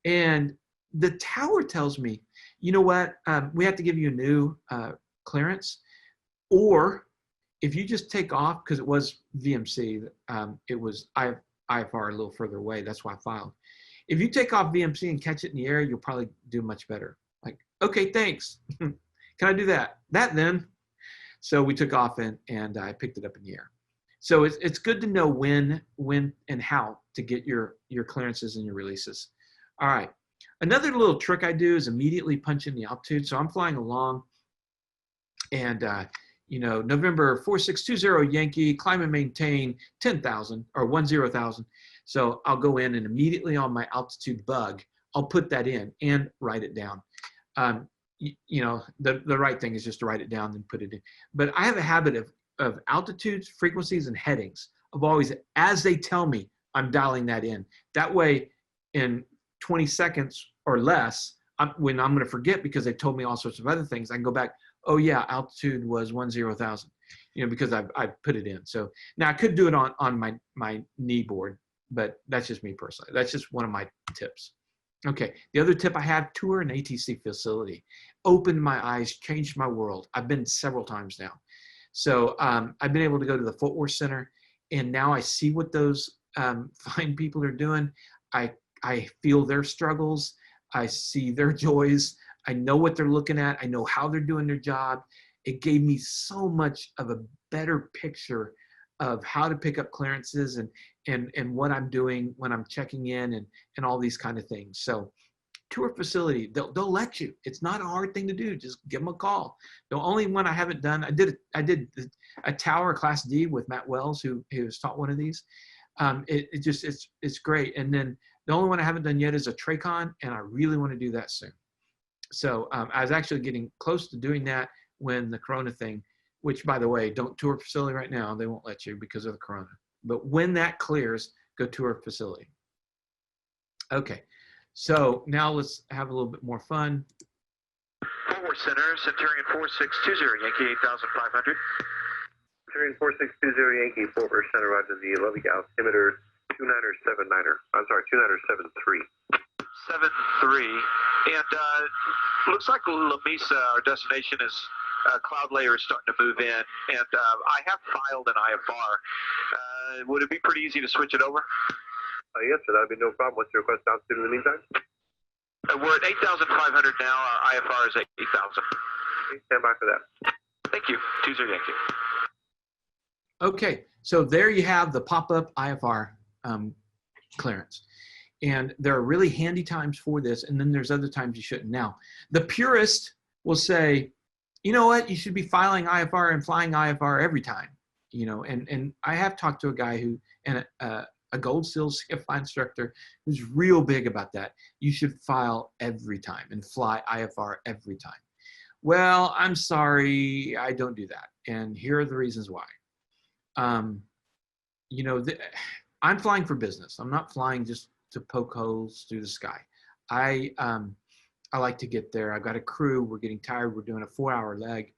And the Tower tells me, you know what, we have to give you a new clearance, or if you just take off, because it was VMC, it was IFR a little further away, that's why I filed. If you take off VMC and catch it in the air, you'll probably do much better. Like, okay, thanks. Can I do that? That then. So we took off and I picked it up in the air. So it's good to know when and how to get your clearances and your releases. All right. Another little trick I do is immediately punch in the altitude. So I'm flying along, and November 4620 Yankee, climb and maintain 10,000 or 10,000. So I'll go in and immediately on my altitude bug, I'll put that in and write it down. The right thing is just to write it down and put it in. But I have a habit of altitudes, frequencies, and headings of always, as they tell me, I'm dialing that in. That way, in 20 seconds or less, when I'm going to forget because they told me all sorts of other things, I can go back, oh yeah, altitude was 10,000, because I put it in. So now I could do it on my knee board, but that's just me personally. That's just one of my tips. Okay, the other tip I have, tour an ATC facility. Opened my eyes, changed my world. I've been several times now. So I've been able to go to the Fort Worth Center, and now I see what those fine people are doing. I feel their struggles. I see their joys. I know what they're looking at. I know how they're doing their job. It gave me so much of a better picture of how to pick up clearances and what I'm doing when I'm checking in and all these kind of things. So tour facility, they'll let you. It's not a hard thing to do. Just give them a call. The only one I haven't done, I did a tower Class D with Matt Wells, who has taught one of these. It's great. And then the only one I haven't done yet is a Tracon, and I really want to do that soon. So I was actually getting close to doing that when the Corona thing, which, by the way, don't tour a facility right now. They won't let you because of the Corona. But when that clears, go tour a facility. Okay, so now let's have a little bit more fun. Fort Worth Center, Centurion 4620 Yankee 8500. Centurion 4620 Yankee, Fort Worth Center, roger the Levy altimeter 29er79er. I'm sorry, 29er73. 73. And looks like La Mesa, our destination, is cloud layer is starting to move in. And I have filed an IFR. Would it be pretty easy to switch it over? Yes, sir, that'd be no problem. What's your request altitude in the meantime? We're at 8,500 now. Our IFR is at 8,000. Okay, stand by for that. Thank you. 20 Yankee. Okay, so there you have the pop-up IFR clearance. And there are really handy times for this, and then there's other times you shouldn't. Now, the purist will say, you know what, you should be filing IFR and flying IFR every time. And I have talked to a guy a Gold Seal CFI instructor who's real big about that. You should file every time and fly IFR every time. Well, I'm sorry, I don't do that. And here are the reasons why. I'm flying for business. I'm not flying just to poke holes through the sky. I like to get there. I've got a crew. We're getting tired. We're doing a 4-hour leg.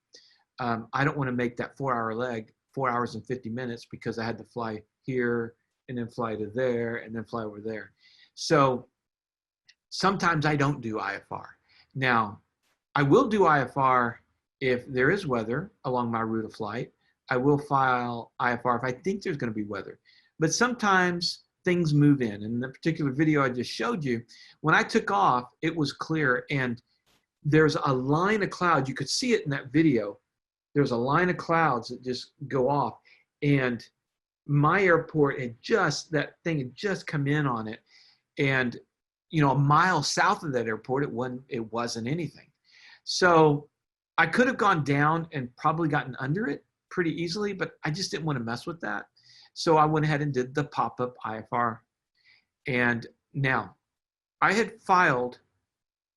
I don't want to make that 4-hour leg 4 hours and 50 minutes because I had to fly here and then fly to there and then fly over there. So sometimes I don't do IFR. Now, I will do IFR if there is weather along my route of flight. I will file IFR if I think there's going to be weather. But sometimes things move in. In the particular video I just showed you, when I took off, it was clear and there's a line of clouds. You could see it in that video. There's a line of clouds that just go off. And my airport that thing had just come in on it. And, a mile south of that airport, it wasn't anything. So I could have gone down and probably gotten under it pretty easily, but I just didn't want to mess with that. So I went ahead and did the pop-up IFR. And now I had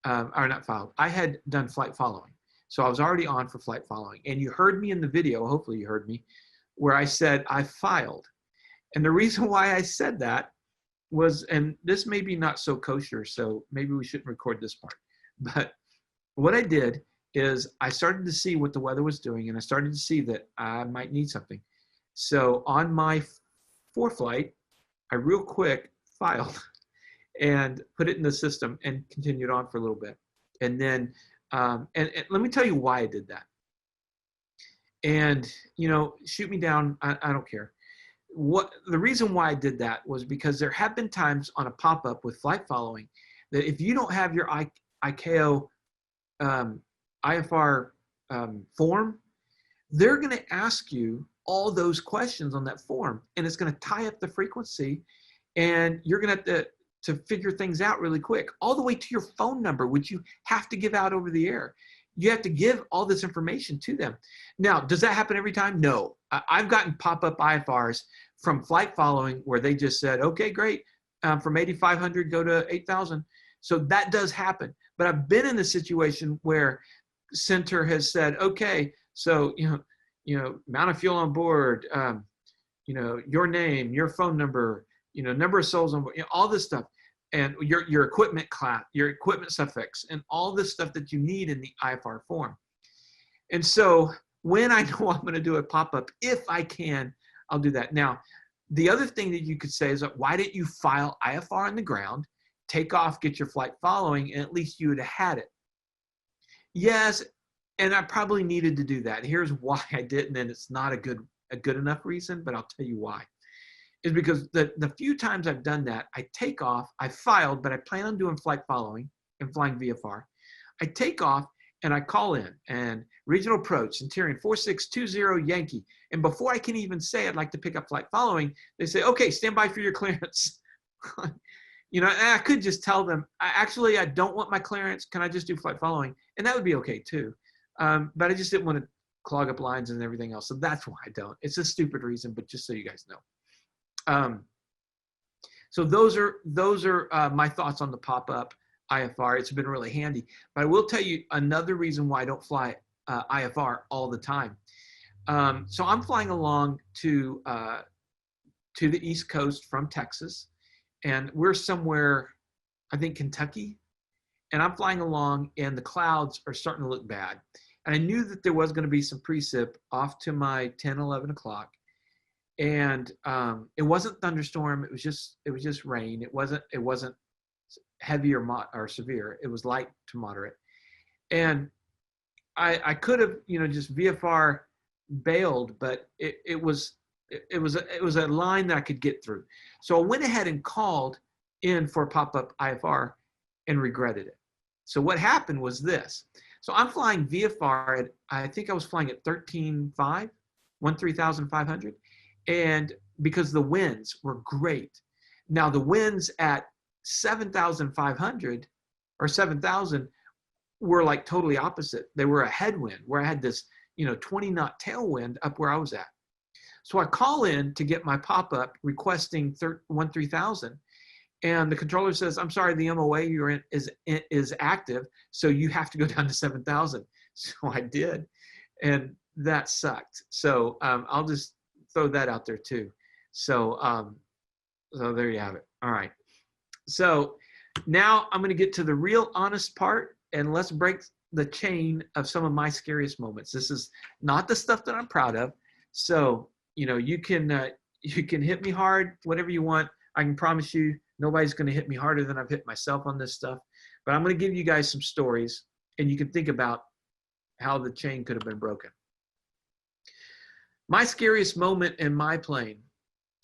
I had done flight following. So I was already on for flight following. And you heard me in the video, hopefully you heard me, where I said I filed. And the reason why I said that was, and this may be not so kosher, so maybe we shouldn't record this part. But what I did is I started to see what the weather was doing, and I started to see that I might need something. So on my flight, I real quick filed and put it in the system and continued on for a little bit. And then, and let me tell you why I did that. And, shoot me down, I don't care. The reason why I did that was because there have been times on a pop-up with flight following that if you don't have your ICAO IFR form, they're going to ask you all those questions on that form, and it's going to tie up the frequency, and you're going to have to figure things out really quick, all the way to your phone number, which you have to give out over the air. You have to give all this information to them. Now, does that happen every time? No. I've gotten pop-up IFRs from flight following where they just said, okay, great, from 8,500 go to 8,000. So that does happen. But I've been in a situation where center has said, okay, so, amount of fuel on board, your name, your phone number, number of souls on board, all this stuff, and your equipment class, your equipment suffix, and all this stuff that you need in the IFR form. And so when I know I'm going to do a pop-up, if I can, I'll do that. Now, the other thing that you could say is that why didn't you file IFR on the ground, take off, get your flight following, and at least you would have had it? Yes, and I probably needed to do that. Here's why I didn't, and it's not a good enough reason, but I'll tell you why. Is because the few times I've done that, I take off, I filed, but I plan on doing flight following and flying VFR. I take off and I call in, and regional approach, Centurion 4620 Yankee. And before I can even say I'd like to pick up flight following, they say, okay, stand by for your clearance. And I could just tell them, actually, I don't want my clearance. Can I just do flight following? And that would be okay too. But I just didn't want to clog up lines and everything else. So that's why I don't. It's a stupid reason, but just so you guys know. So those are my thoughts on the pop-up IFR. It's been really handy. But I will tell you another reason why I don't fly IFR all the time. So I'm flying along to the East Coast from Texas, and we're somewhere, I think Kentucky, and I'm flying along, and the clouds are starting to look bad. And I knew that there was going to be some precip off to my 10, 11 o'clock. And it wasn't thunderstorm. It was just rain. It wasn't heavy or severe. It was light to moderate. And I could have, just VFR bailed, but it was a line that I could get through. So I went ahead and called in for a pop-up IFR and regretted it. So what happened was this. So I'm flying VFR I think I was flying at 13,500. And because the winds were great. Now the winds at 7,500 or 7,000 were like totally opposite. They were a headwind where I had this, 20 knot tailwind up where I was at. So I call in to get my pop-up requesting 13,000. And the controller says, I'm sorry, the MOA you're in is active, so you have to go down to 7,000. So I did, and that sucked. So I'll just throw that out there too. So so there you have it. All right. So now I'm going to get to the real honest part, and let's break the chain of some of my scariest moments. This is not the stuff that I'm proud of. So you can hit me hard, whatever you want. I can promise you nobody's going to hit me harder than I've hit myself on this stuff. But I'm going to give you guys some stories, and you can think about how the chain could have been broken. My scariest moment in my plane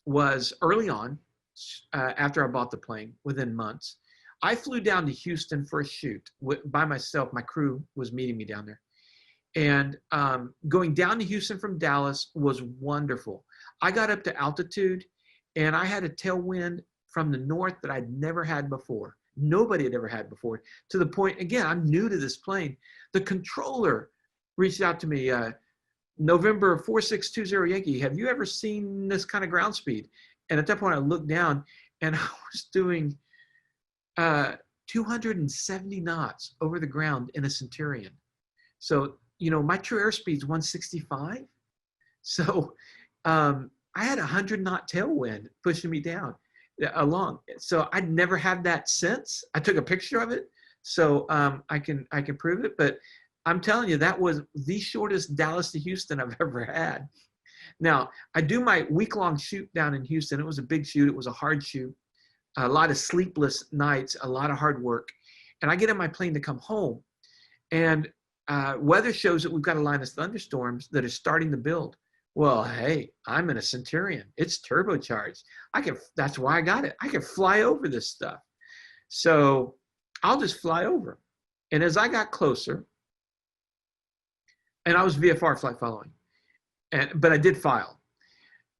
was early on, after I bought the plane, within months. I flew down to Houston for a shoot by myself. My crew was meeting me down there. And going down to Houston from Dallas was wonderful. I got up to altitude, and I had a tailwind from the north that I'd never had before. Nobody had ever had before, to the point, again, I'm new to this plane. The controller reached out to me, November 4620 Yankee, have you ever seen this kind of ground speed? And at that point I looked down, and I was doing 270 knots over the ground in a Centurion. So, my true airspeed is 165. So I had a 100 knot tailwind pushing me down. along. So I'd never had that since. I took a picture of it, so I can prove it. But I'm telling you, that was the shortest Dallas to Houston I've ever had. Now, I do my week-long shoot down in Houston. It was a big shoot. It was a hard shoot. A lot of sleepless nights, a lot of hard work. And I get in my plane to come home. And weather shows that we've got a line of thunderstorms that are starting to build. Well, hey, I'm in a Centurion. It's turbocharged. That's why I got it. I can fly over this stuff. So I'll just fly over. And as I got closer, and I was VFR flight following, but I did file.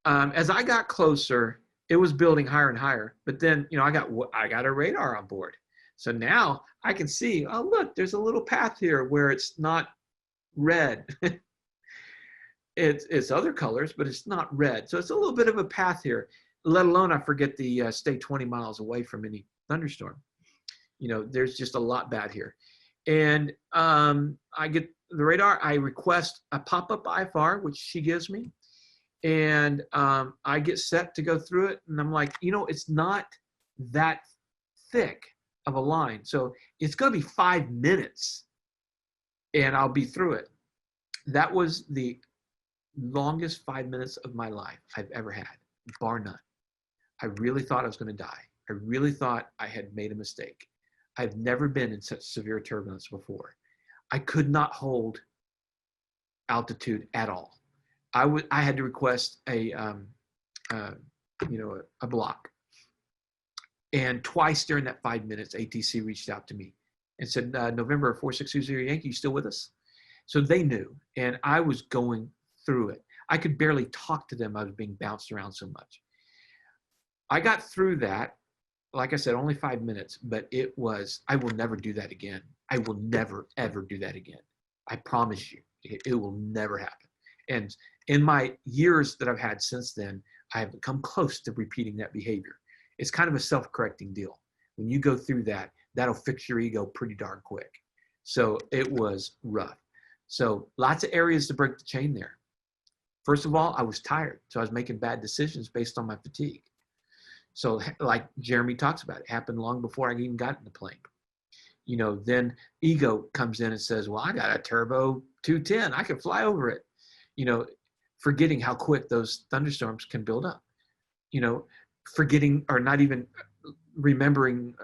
As I got closer, it was building higher and higher. But then, I got a radar on board. So now I can see, oh, look, there's a little path here where it's not red. It's other colors, but it's not red. So it's a little bit of a path here, let alone I forget the stay 20 miles away from any thunderstorm. There's just a lot bad here. And I get the radar. I request a pop-up IFR, which she gives me. And I get set to go through it. And I'm like, it's not that thick of a line. So it's going to be 5 minutes and I'll be through it. That was the longest 5 minutes of my life I've ever had, bar none. I really thought I was going to die. I really thought I had made a mistake. I've never been in such severe turbulence before. I could not hold altitude at all. I had to request a block. And twice during that 5 minutes, ATC reached out to me and said, November 4620 Yankee, you still with us? So they knew, and I was going through it. I could barely talk to them. I was being bounced around so much. I got through that, like I said, only 5 minutes, but I will never do that again. I will never, ever do that again. I promise you, it will never happen. And in my years that I've had since then, I have come close to repeating that behavior. It's kind of a self-correcting deal. When you go through that, that'll fix your ego pretty darn quick. So it was rough. So lots of areas to break the chain there. First of all, I was tired. So I was making bad decisions based on my fatigue. So like Jeremy talks about, it happened long before I even got in the plane. Then ego comes in and says, well, I got a turbo 210. I can fly over it. Forgetting how quick those thunderstorms can build up. Forgetting or not even remembering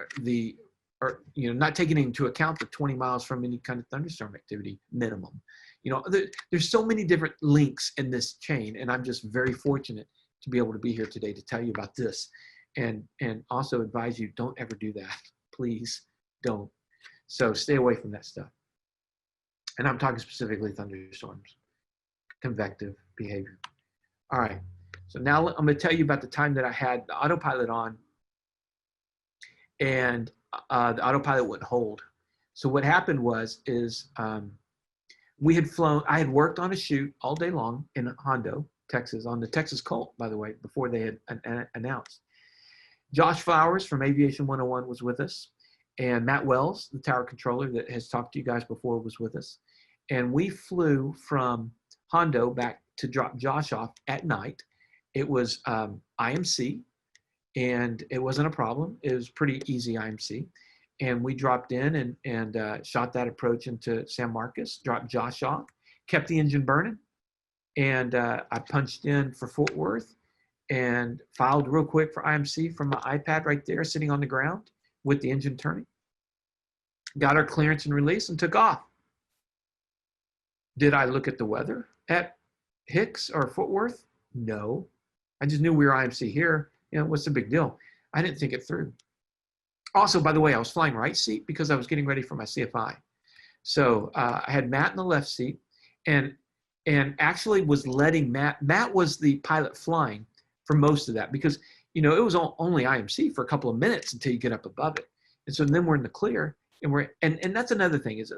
not taking into account the 20 miles from any kind of thunderstorm activity minimum. There's so many different links in this chain, and I'm just very fortunate to be able to be here today to tell you about this and also advise you, don't ever do that. Please don't. So stay away from that stuff. And I'm talking specifically thunderstorms, convective behavior. All right. So now I'm going to tell you about the time that I had the autopilot on and the autopilot wouldn't hold. So what happened is we had flown, I had worked on a shoot all day long in Hondo, Texas, on the Texas Colt, by the way, before they had announced. Josh Flowers from Aviation 101 was with us, and Matt Wells, the tower controller that has talked to you guys before, was with us. And we flew from Hondo back to drop Josh off at night. It was IMC, and it wasn't a problem. It was pretty easy IMC. And we dropped in and shot that approach into San Marcos, dropped Josh off, kept the engine burning. And I punched in for Fort Worth and filed real quick for IMC from my iPad right there, sitting on the ground with the engine turning. Got our clearance and release and took off. Did I look at the weather at Hicks or Fort Worth? No. I just knew we were IMC here. What's the big deal? I didn't think it through. Also, by the way, I was flying right seat because I was getting ready for my CFI. So I had Matt in the left seat and actually was letting Matt was the pilot flying for most of that because, it was only IMC for a couple of minutes until you get up above it. And so then we're in the clear and that's another thing is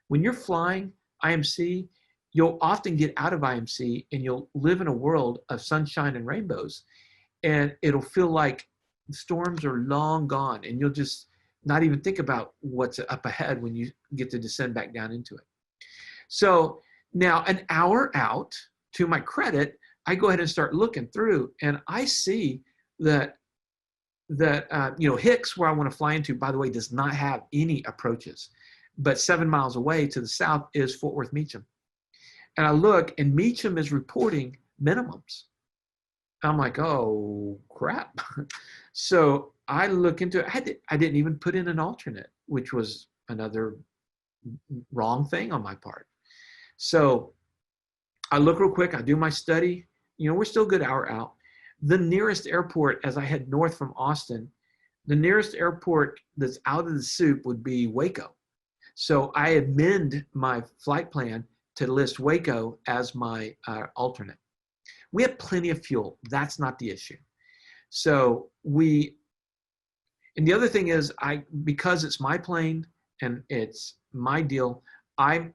when you're flying IMC, you'll often get out of IMC and you'll live in a world of sunshine and rainbows. And it'll feel like the storms are long gone and you'll just not even think about what's up ahead when you get to descend back down into it. So now an hour out, to my credit, I go ahead and start looking through and I see that Hicks, where I want to fly into, by the way, does not have any approaches. But 7 miles away to the south is Fort Worth Meacham. And I look, and Meacham is reporting minimums. I'm like, oh, crap. So I look into it. I didn't even put in an alternate, which was another wrong thing on my part. So I look real quick. I do my study. We're still a good hour out. The nearest airport, as I head north from Austin, the nearest airport that's out of the soup would be Waco. So I amend my flight plan to list Waco as my alternate. We have plenty of fuel. That's not the issue. So and the other thing is, because it's my plane and it's my deal, I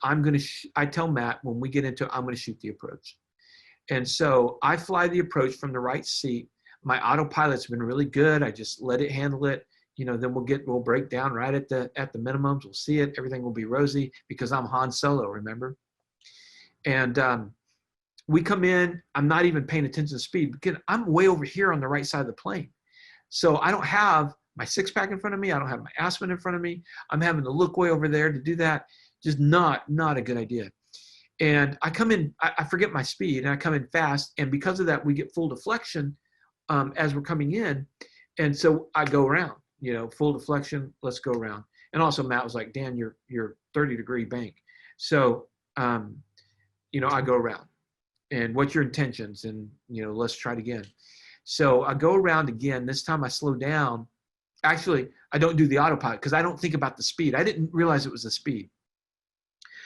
tell Matt when we get into it, I'm going to shoot the approach. And so I fly the approach from the right seat. My autopilot's been really good. I just let it handle it. Then we'll break down right at the minimums. We'll see it. Everything will be rosy because I'm Han Solo, remember? And we come in. I'm not even paying attention to speed because I'm way over here on the right side of the plane. So I don't have my six-pack in front of me. I don't have my Aspen in front of me. I'm having to look way over there to do that. Just not a good idea. And I come in, I forget my speed, and I come in fast. And because of that, we get full deflection as we're coming in. And so I go around, full deflection, let's go around. And also Matt was like, Dan, you're 30-degree bank. So, I go around. And what's your intentions? And, let's try it again. So I go around again. This time I slow down. Actually, I don't do the autopilot because I don't think about the speed. I didn't realize it was the speed.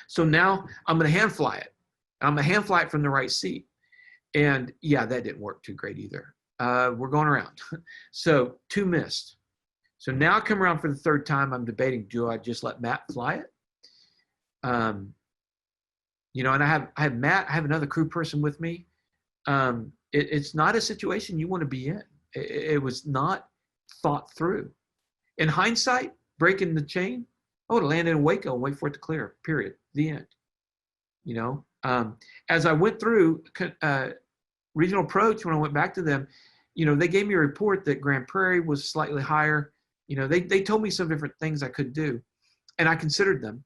So now I'm going to hand fly it. I'm going to hand fly it from the right seat. And yeah, that didn't work too great either. We're going around. So 2 missed. So now I come around for the 3rd time. I'm debating, do I just let Matt fly it? And I have Matt, I have another crew person with me. It's not a situation you want to be in. It was not thought through. In hindsight, breaking the chain, I would have landed in Waco and wait for it to clear, period, the end. As I went through regional approach, when I went back to them, they gave me a report that Grand Prairie was slightly higher. They told me some different things I could do, and I considered them.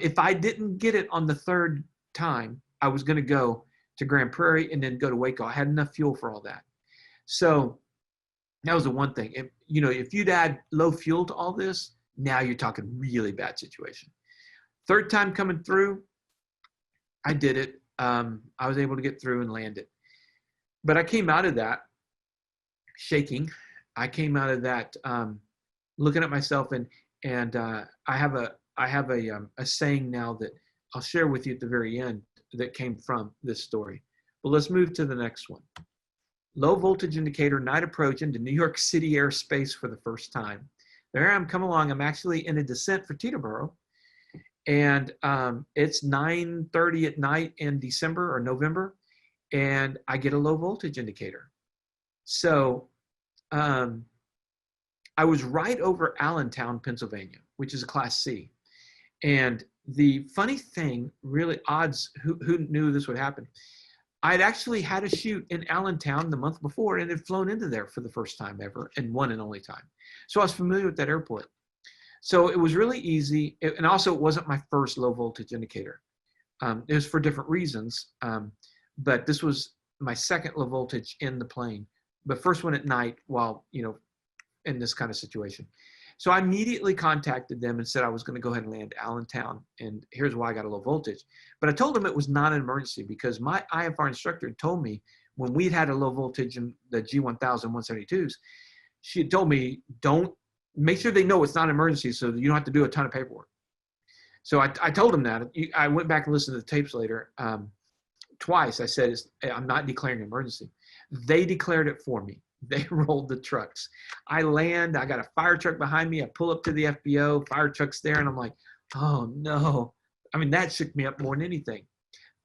If I didn't get it on the 3rd time, I was going to go to Grand Prairie and then go to Waco. I had enough fuel for all that. So that was the one thing. If you'd add low fuel to all this, now you're talking really bad situation. 3rd time coming through, I did it. I was able to get through and land it. But I came out of that shaking. I came out of that looking at myself, and I have a saying now that I'll share with you at the very end that came from this story. But let's move to the next one. Low voltage indicator, night approach into New York City airspace for the first time. There I'm coming along. I'm actually in a descent for Teterboro, and it's 9:30 at night in December or November, and I get a low voltage indicator. So I was right over Allentown, Pennsylvania, which is a Class C. And the funny thing, really odds, who knew this would happen? I'd actually had a shoot in Allentown the month before and had flown into there for the first time ever, and one and only time. So I was familiar with that airport. So it was really easy. And also it wasn't my first low voltage indicator. It was for different reasons. But this was my 2nd low voltage in the plane, but first one at night while, in this kind of situation. So I immediately contacted them and said I was going to go ahead and land Allentown, and here's why I got a low voltage. But I told them it was not an emergency because my IFR instructor told me when we'd had a low voltage in the G1000 172s, she had told me, don't make sure they know it's not an emergency so that you don't have to do a ton of paperwork. So I told them that. I went back and listened to the tapes later. Twice I said, I'm not declaring an emergency. They declared it for me. They rolled the trucks. I land, I got a fire truck behind me. I pull up to the FBO, fire truck's there, and I'm like, oh no. I mean, that shook me up more than anything.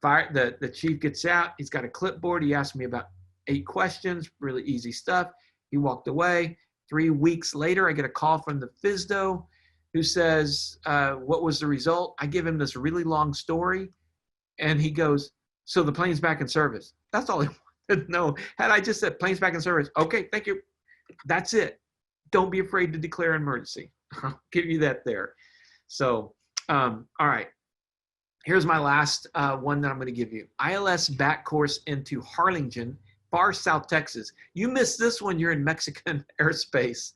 The chief gets out, he's got a clipboard. He asked me about 8 questions, really easy stuff. He walked away. 3 weeks later, I get a call from the FSDO who says, what was the result? I give him this really long story, and he goes, so the plane's back in service. That's all he wanted to know. Had I just said plane's back in service, okay, thank you. that's it. Don't be afraid to declare an emergency. I'll give you that there. So, all right. Here's my last one that I'm going to give you. ILS back course into Harlingen, far South Texas. You missed this one, you're in Mexican airspace.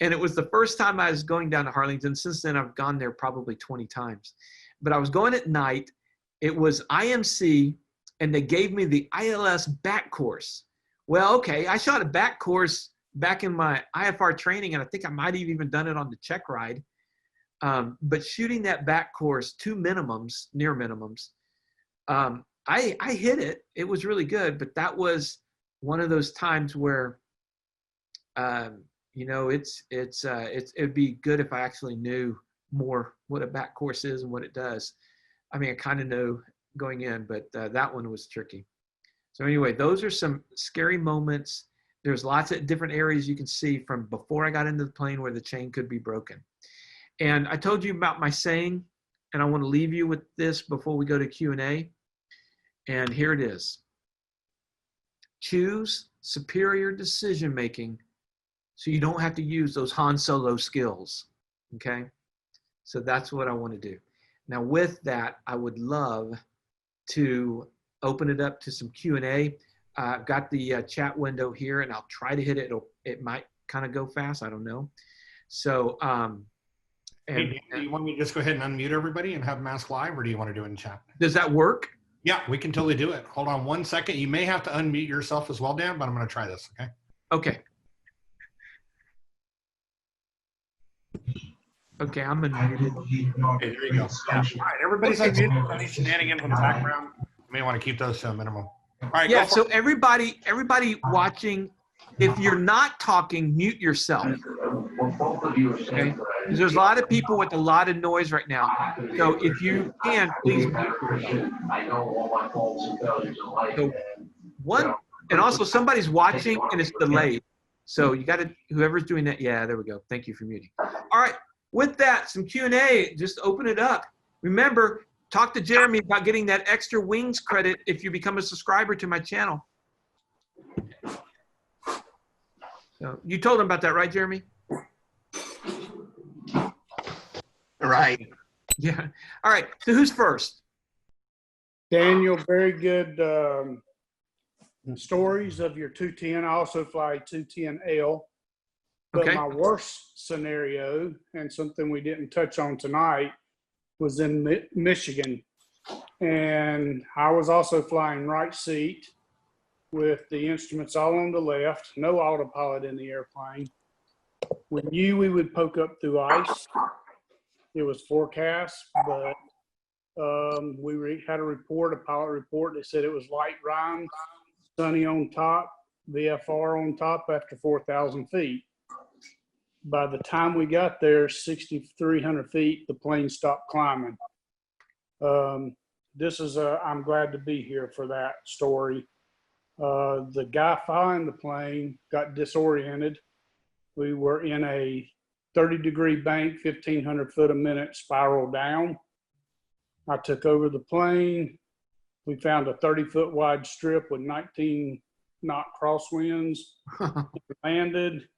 And it was the first time I was going down to Harlingen. Since then, I've gone there probably 20 times. But I was going at night. It was IMC, and they gave me the ILS back course. Well, okay, I shot a back course back in my IFR training, and I think I might have even done it on the check ride. But shooting that back course, two minimums, near minimums, I hit it. It was really good, but that was one of those times where, you know, it'd be good if I actually knew more what a back course is and what it does. I mean, I kind of know going in, but that one was tricky. So anyway, those are some scary moments. There's lots of different areas you can see from before I got into the plane where the chain could be broken. And I told you about my saying, and I want to leave you with this before we go to Q&A. And here it is. Choose superior decision-making so you don't have to use those Han Solo skills, okay? So that's what I want to do. Now with that, I would love to open it up to some Q&A. I've got the chat window here, and I'll try to hit it. It might kind of go fast. I don't know. So, hey, Dan, do you want me to just go ahead and unmute everybody and have Mask Live, or do you want to do it in chat? Does that work? Yeah, we can totally do it. Hold on one second. You may have to unmute yourself as well, Dan, but I'm going to try this, okay? Okay. Okay, I'm unmuted. Okay, there you go. Yeah. All right, everybody's unmuted. Any shenanigans in the background? You may want to keep those to a minimum. All right, Yeah, go for so it. everybody watching, if you're not talking, mute yourself. Okay? 'Cause there's a lot of people with a lot of noise right now. So if you can, please mute yourself. So one, and also somebody's watching and it's delayed. So you got to, whoever's doing that, yeah, there we go. Thank you for muting. All right, with that, some Q&A, just open it up. Remember, talk to Jeremy about getting that extra wings credit if you become a subscriber to my channel. So you told him about that, right, Jeremy? Right. Yeah. All right. So who's first? Daniel, very good stories of your 210. I also fly 210L. But Okay. my worst scenario, and something we didn't touch on tonight, was in Michigan. And I was also flying right seat with the instruments all on the left, no autopilot in the airplane. We knew we would poke up through ice. It was forecast, but we had a pilot report that said it was light rime, sunny on top, VFR on top after 4,000 feet. By the time we got there, 6,300 feet, the plane stopped climbing. I'm glad to be here for that story. The guy flying the plane got disoriented. We were in a 30-degree bank, 1,500 foot a minute spiral down. I took over the plane. We found a 30-foot wide strip with 19 knot crosswinds. We landed,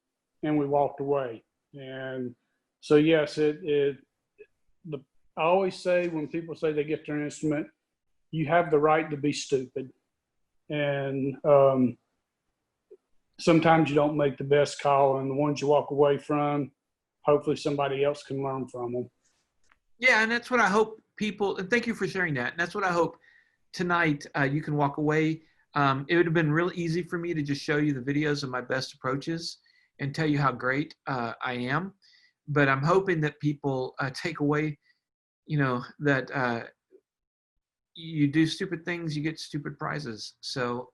and we walked away. And so, yes, I always say when people say they get their instrument, you have the right to be stupid. And sometimes you don't make the best call, and the ones you walk away from, hopefully somebody else can learn from them. Yeah, and that's what I hope people, and thank you for sharing that. And that's what I hope tonight you can walk away. It would have been real easy for me to just show you the videos of my best approaches and tell you how great I am. But I'm hoping that people take away, you know, that you do stupid things, you get stupid prizes. So,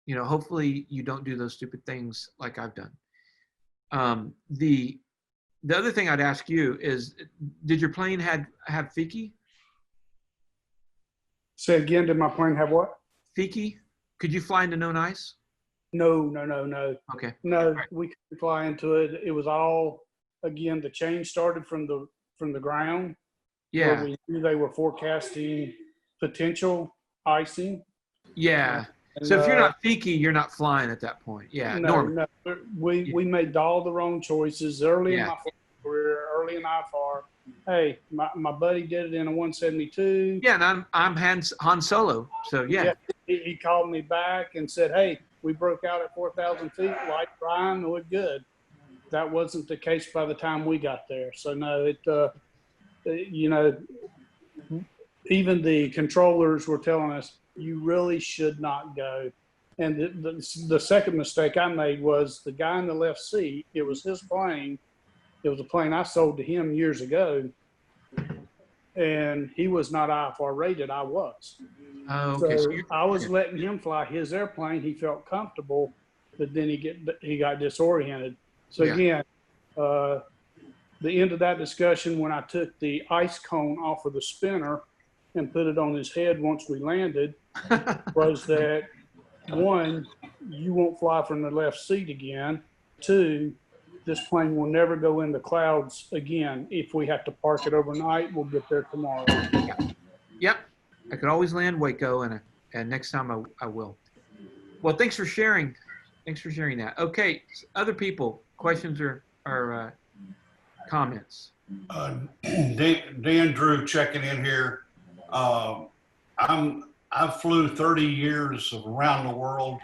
you know, hopefully you don't do those stupid things like I've done. The other thing I'd ask you is, did your plane have Fiki? Say again, did my plane have what? Fiki? Could you fly into known ice? No. Okay. No, we couldn't fly into it. It was all, again, the change started from the ground. Yeah. Where we knew they were forecasting potential icing. Yeah. So if you're not peaky, you're not flying at that point. Yeah, normally. No, we made all the wrong choices early in Yeah. my career, early in IFR. Hey, my buddy did it in a 172. Yeah, and I'm Han Solo. So yeah. He called me back and said, hey, we broke out at 4,000 feet, light flying, we're good. That wasn't the case by the time we got there. So no, you know, even the controllers were telling us, you really should not go. And the second mistake I made was the guy in the left seat, it was his plane. It was a plane I sold to him years ago. And he was not IFR rated, I was. Oh, okay. So I was letting him fly his airplane. He felt comfortable, but then he got disoriented. So again, the end of that discussion, when I took the ice cone off of the spinner and put it on his head once we landed, was that one, you won't fly from the left seat again. Two, this plane will never go in the clouds again. If we have to park it overnight, we'll get there tomorrow. Yep. I could always land Waco, and next time I will. Well, thanks for sharing. Thanks for sharing that. Okay, other people, questions or comments? Dan Drew checking in here. I flew 30 years around the world,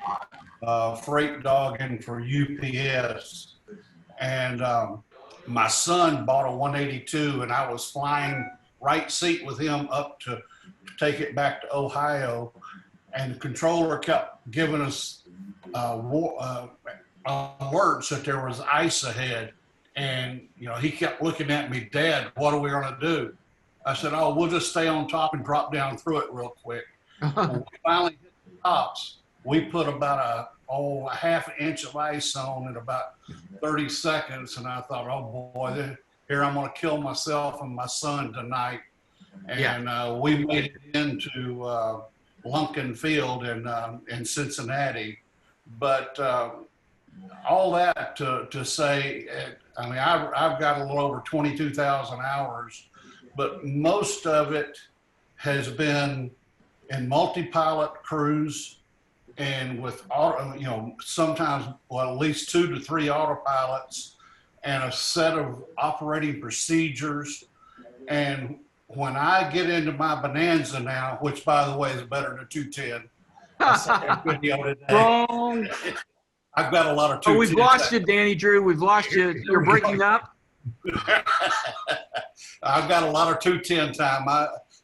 freight dogging for UPS, and my son bought a 182, and I was flying right seat with him up to take it back to Ohio, and the controller kept giving us alerts that there was ice ahead. And, you know, he kept looking at me, Dad, what are we going to do? I said, oh, we'll just stay on top and drop down through it real quick. When we finally hit the tops, we put about a half inch of ice on in about 30 seconds. And I thought, oh boy, here I'm going to kill myself and my son tonight. And we made it into Lumpkin Field in Cincinnati. But all that to say, I mean, I've got a little over 22,000 hours, but most of it has been in multi-pilot crews and with auto, you know, sometimes, well, at least 2 to 3 autopilots and a set of operating procedures. And when I get into my Bonanza now, which by the way is better than 210, I saw that video today. Wrong. I've got a lot of 210. Oh, we've lost you, Danny Drew. We've lost you. You're breaking up. I've got a lot of 210 time.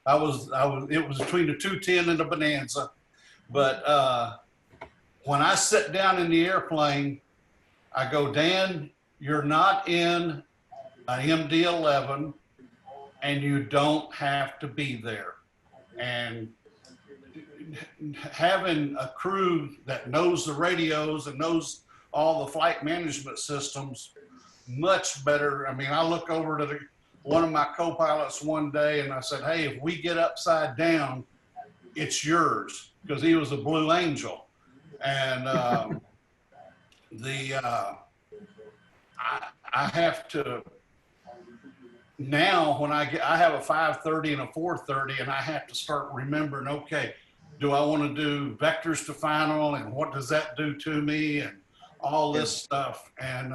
It was between the 210 and the Bonanza. But when I sit down in the airplane, I go, Dan, you're not in an MD-11 and you don't have to be there. And having a crew that knows the radios and knows all the flight management systems much better. I mean, I look over to one of my co-pilots one day and I said, hey, if we get upside down, it's yours, because he was a Blue Angel. And I have to now when I have a 530 and a 430 and I have to start remembering, okay, do I want to do vectors to final and what does that do to me and all this stuff. And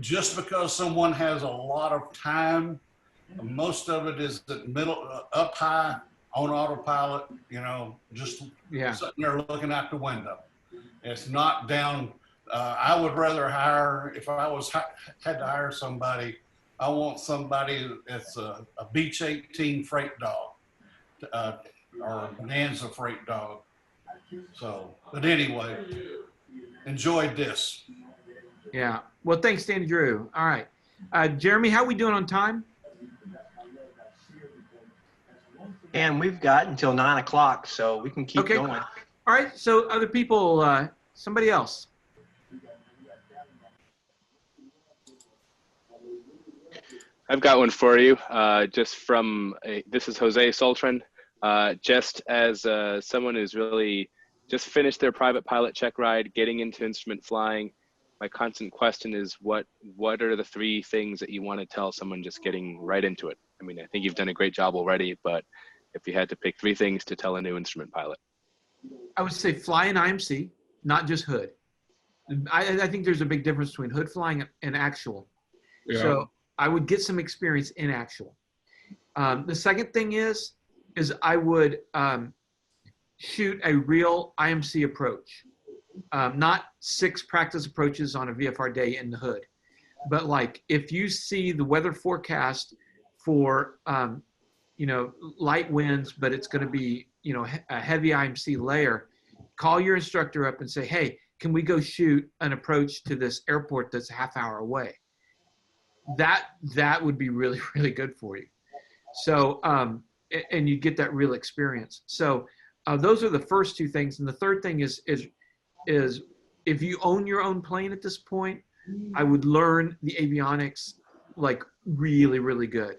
just because someone has a lot of time, most of it is the middle, up high on autopilot, you know, just sitting there looking out the window. It's not down. I would rather hire, if I had to hire somebody, I want somebody that's a Beach 18 freight dog or a Bonanza freight dog. So, but anyway, enjoyed this. Yeah. Well, thanks, Danny Drew. All right. Jeremy, how are we doing on time? And we've got until 9 o'clock, so we can keep going. All right. So other people, somebody else. I've got one for you. Just from this is Jose Soltran. Just as someone who's really just finished their private pilot check ride, getting into instrument flying, my constant question is what are the 3 things that you want to tell someone just getting right into it? I mean, I think you've done a great job already, but if you had to pick 3 things to tell a new instrument pilot. I would say fly in IMC, not just hood. I think there's a big difference between hood flying and actual. Yeah. So I would get some experience in actual. The second thing is I would shoot a real IMC approach, not 6 practice approaches on a VFR day in the hood, but like if you see the weather forecast for light winds, but it's going to be a heavy IMC layer, call your instructor up and say, hey, can we go shoot an approach to this airport that's a half hour away? That would be really, really good for you. So, and you get that real experience. So those are the first 2 things. And the third thing is if you own your own plane at this point, I would learn the avionics like really, really good.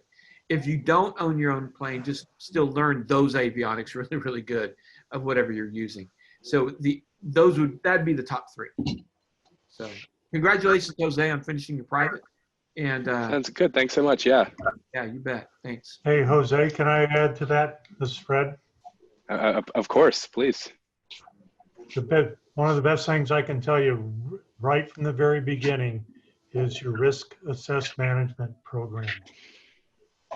If you don't own your own plane, just still learn those avionics really, really good of whatever you're using. So that'd be the top 3. So congratulations, Jose, on finishing your private. And sounds good. Thanks so much. Yeah. Yeah, you bet. Thanks. Hey, Jose, can I add to that? This is Fred. Of course, please. One of the best things I can tell you right from the very beginning is your risk assess management program.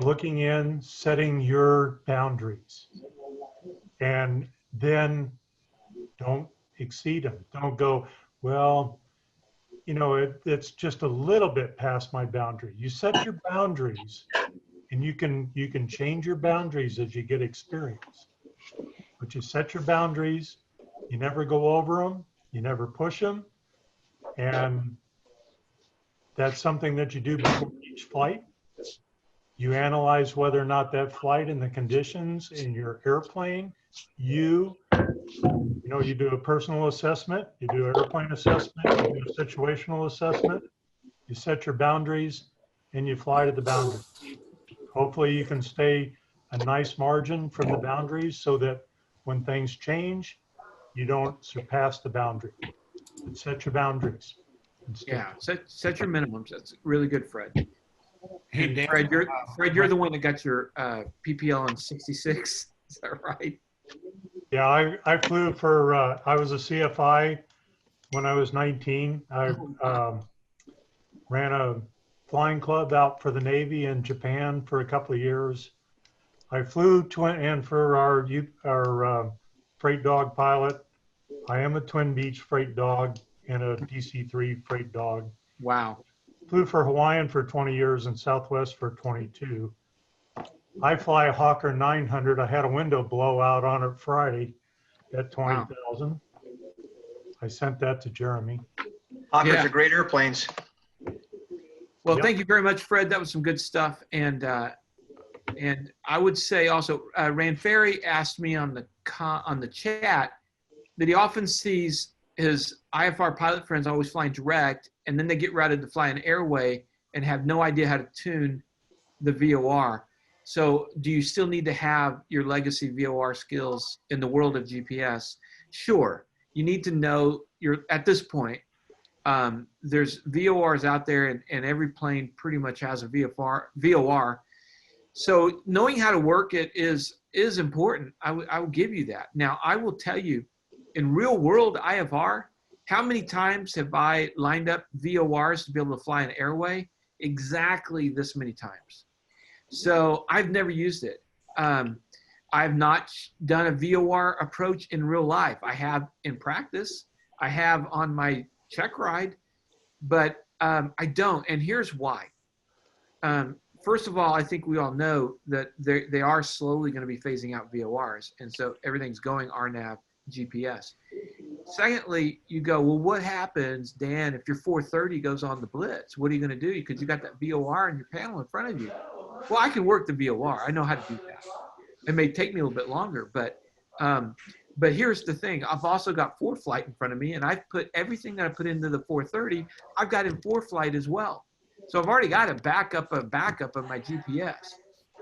Looking in, setting your boundaries, and then don't exceed them. Don't go, well, it's just a little bit past my boundary. You set your boundaries, and you can change your boundaries as you get experience. But you set your boundaries, you never go over them, you never push them, and that's something that you do before each flight. You analyze whether or not that flight and the conditions in your airplane, you do a personal assessment, you do an airplane assessment, you do a situational assessment, you set your boundaries, and you fly to the boundary. Hopefully you can stay a nice margin from the boundaries so that when things change, you don't surpass the boundary. But set your boundaries. Yeah, set your minimums. That's really good, Fred. Hey, And Dan, Fred, you're the one that got your PPL in 66. Is that right? Yeah, I flew for, I was a CFI when I was 19. I ran a flying club out for the Navy in Japan for a couple of years. I flew and for our freight dog pilot, I am a Twin Beach freight dog and a DC-3 freight dog. Wow. Flew for Hawaiian for 20 years and Southwest for 22. I fly a Hawker 900. I had a window blowout on it Friday at 20,000. Wow. I sent that to Jeremy. Hawkers are great airplanes. Well, Thank you very much, Fred. That was some good stuff. And I would say also, Rand Ferry asked me on the chat that he often sees his IFR pilot friends always flying direct, and then they get routed to fly an airway and have no idea how to tune the VOR. So do you still need to have your legacy VOR skills in the world of GPS? Sure. You need to know at this point, there's VORs out there and every plane pretty much has a VOR. So knowing how to work it is important. I will give you that. Now, I will tell you, in real world IFR, how many times have I lined up VORs to be able to fly an airway? Exactly this many times. So I've never used it. I've not done a VOR approach in real life. I have in practice. I have on my check ride, but I don't. And here's why. First of all, I think we all know that they are slowly going to be phasing out VORs. And so everything's going RNAV GPS. Secondly, you go, well, what happens, Dan, if your 430 goes on the blitz? What are you going to do? Because you got that VOR in your panel in front of you. Well, I can work the VOR. I know how to do that. It may take me a little bit longer, but here's the thing. I've also got ForeFlight in front of me, and I've put everything that I put into the 430, I've got in ForeFlight as well. So I've already got a backup of my GPS.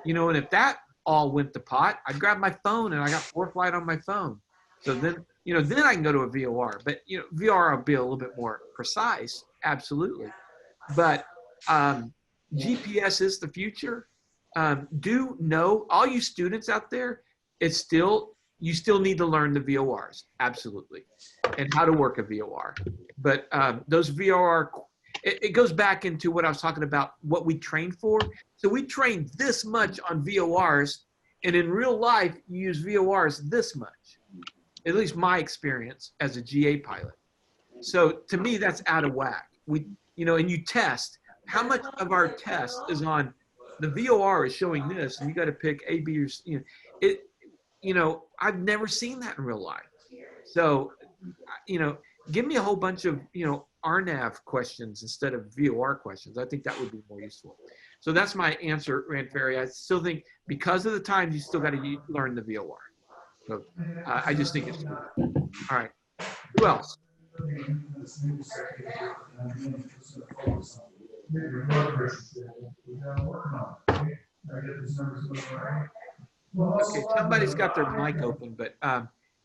And if that all went to pot, I'd grab my phone and I got ForeFlight on my phone. So then, then I can go to a VOR. But, VOR will be a little bit more precise, absolutely. But GPS is the future. Do know, all you students out there, it's still you still need to learn the VORs, absolutely, and how to work a VOR. But those VOR, it goes back into what I was talking about, what we train for. So we train this much on VORs, and in real life, you use VORs this much, at least my experience as a GA pilot. So to me, that's out of whack. And you test, how much of our test is on the VOR is showing this, and you got to pick A, B, or C. I've never seen that in real life. So, give me a whole bunch of, RNAV questions instead of VOR questions. I think that would be more useful. So that's my answer, Rand Ferry. I still think because of the times, you still got to learn the VOR. So I just think it's good. All right. Who else? Okay, somebody's got their mic open, but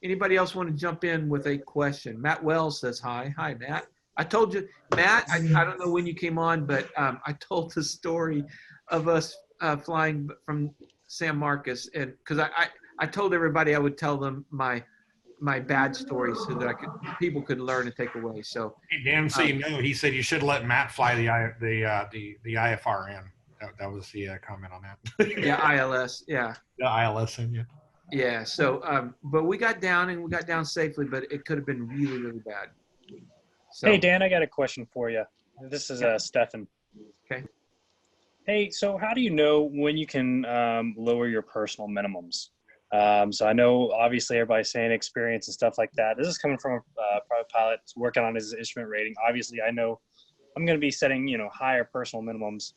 anybody else want to jump in with a question? Matt Wells says hi. Hi, Matt. I told you, Matt, I don't know when you came on, but I told the story of us flying from San Marcos, and because I told everybody I would tell them my bad stories so that people could learn and take away. So Hey, Dan, so he said you should let Matt fly the IFRN. That was the comment on that. yeah, ILS, yeah. The ILS, yeah. Yeah. So, but we got down safely, but it could have been really, really bad. So, hey, Dan, I got a question for you. This is Stefan. Okay. Hey, so how do you know when you can lower your personal minimums? So I know obviously everybody's saying experience and stuff like that. This is coming from a private pilot working on his instrument rating. Obviously, I know I'm going to be setting, higher personal minimums.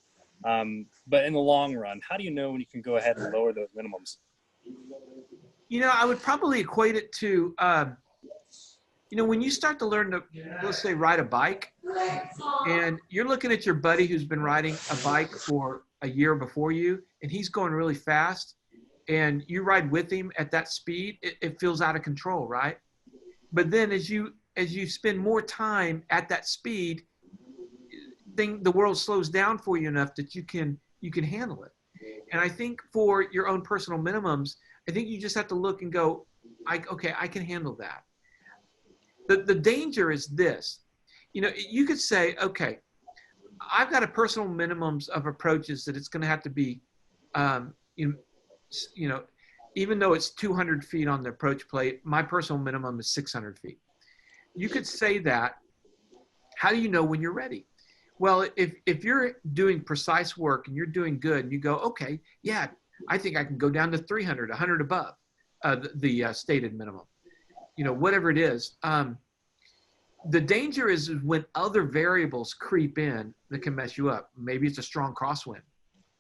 But in the long run, how do you know when you can go ahead and lower those minimums? I would probably equate it to, when you start to learn to, let's say, ride a bike, and you're looking at your buddy who's been riding a bike for a year before you, and he's going really fast, and you ride with him at that speed, it feels out of control, right? But then as you spend more time at that speed, the world slows down for you enough that you can handle it. And I think for your own personal minimums, I think you just have to look and go, okay, I can handle that. The danger is this, you could say, okay, I've got a personal minimums of approaches that it's going to have to be, even though it's 200 feet on the approach plate, my personal minimum is 600 feet. You could say that. How do you know when you're ready? Well, if you're doing precise work and you're doing good and you go, okay, yeah, I think I can go down to 300, 100 above the stated minimum, whatever it is. The danger is when other variables creep in that can mess you up. Maybe it's a strong crosswind,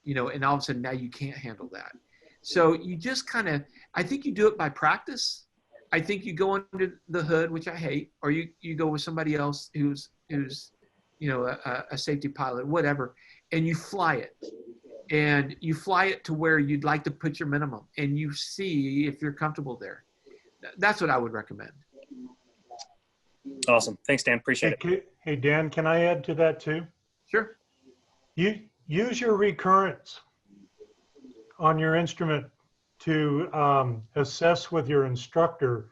and all of a sudden now you can't handle that. So you just I think you do it by practice. I think you go under the hood, which I hate, or you go with somebody else who's a safety pilot, whatever, and you fly it. And you fly it to where you'd like to put your minimum, and you see if you're comfortable there. That's what I would recommend. Awesome. Thanks, Dan. Appreciate it. Hey, Dan, can I add to that too? Sure. You use your recurrence on your instrument to assess with your instructor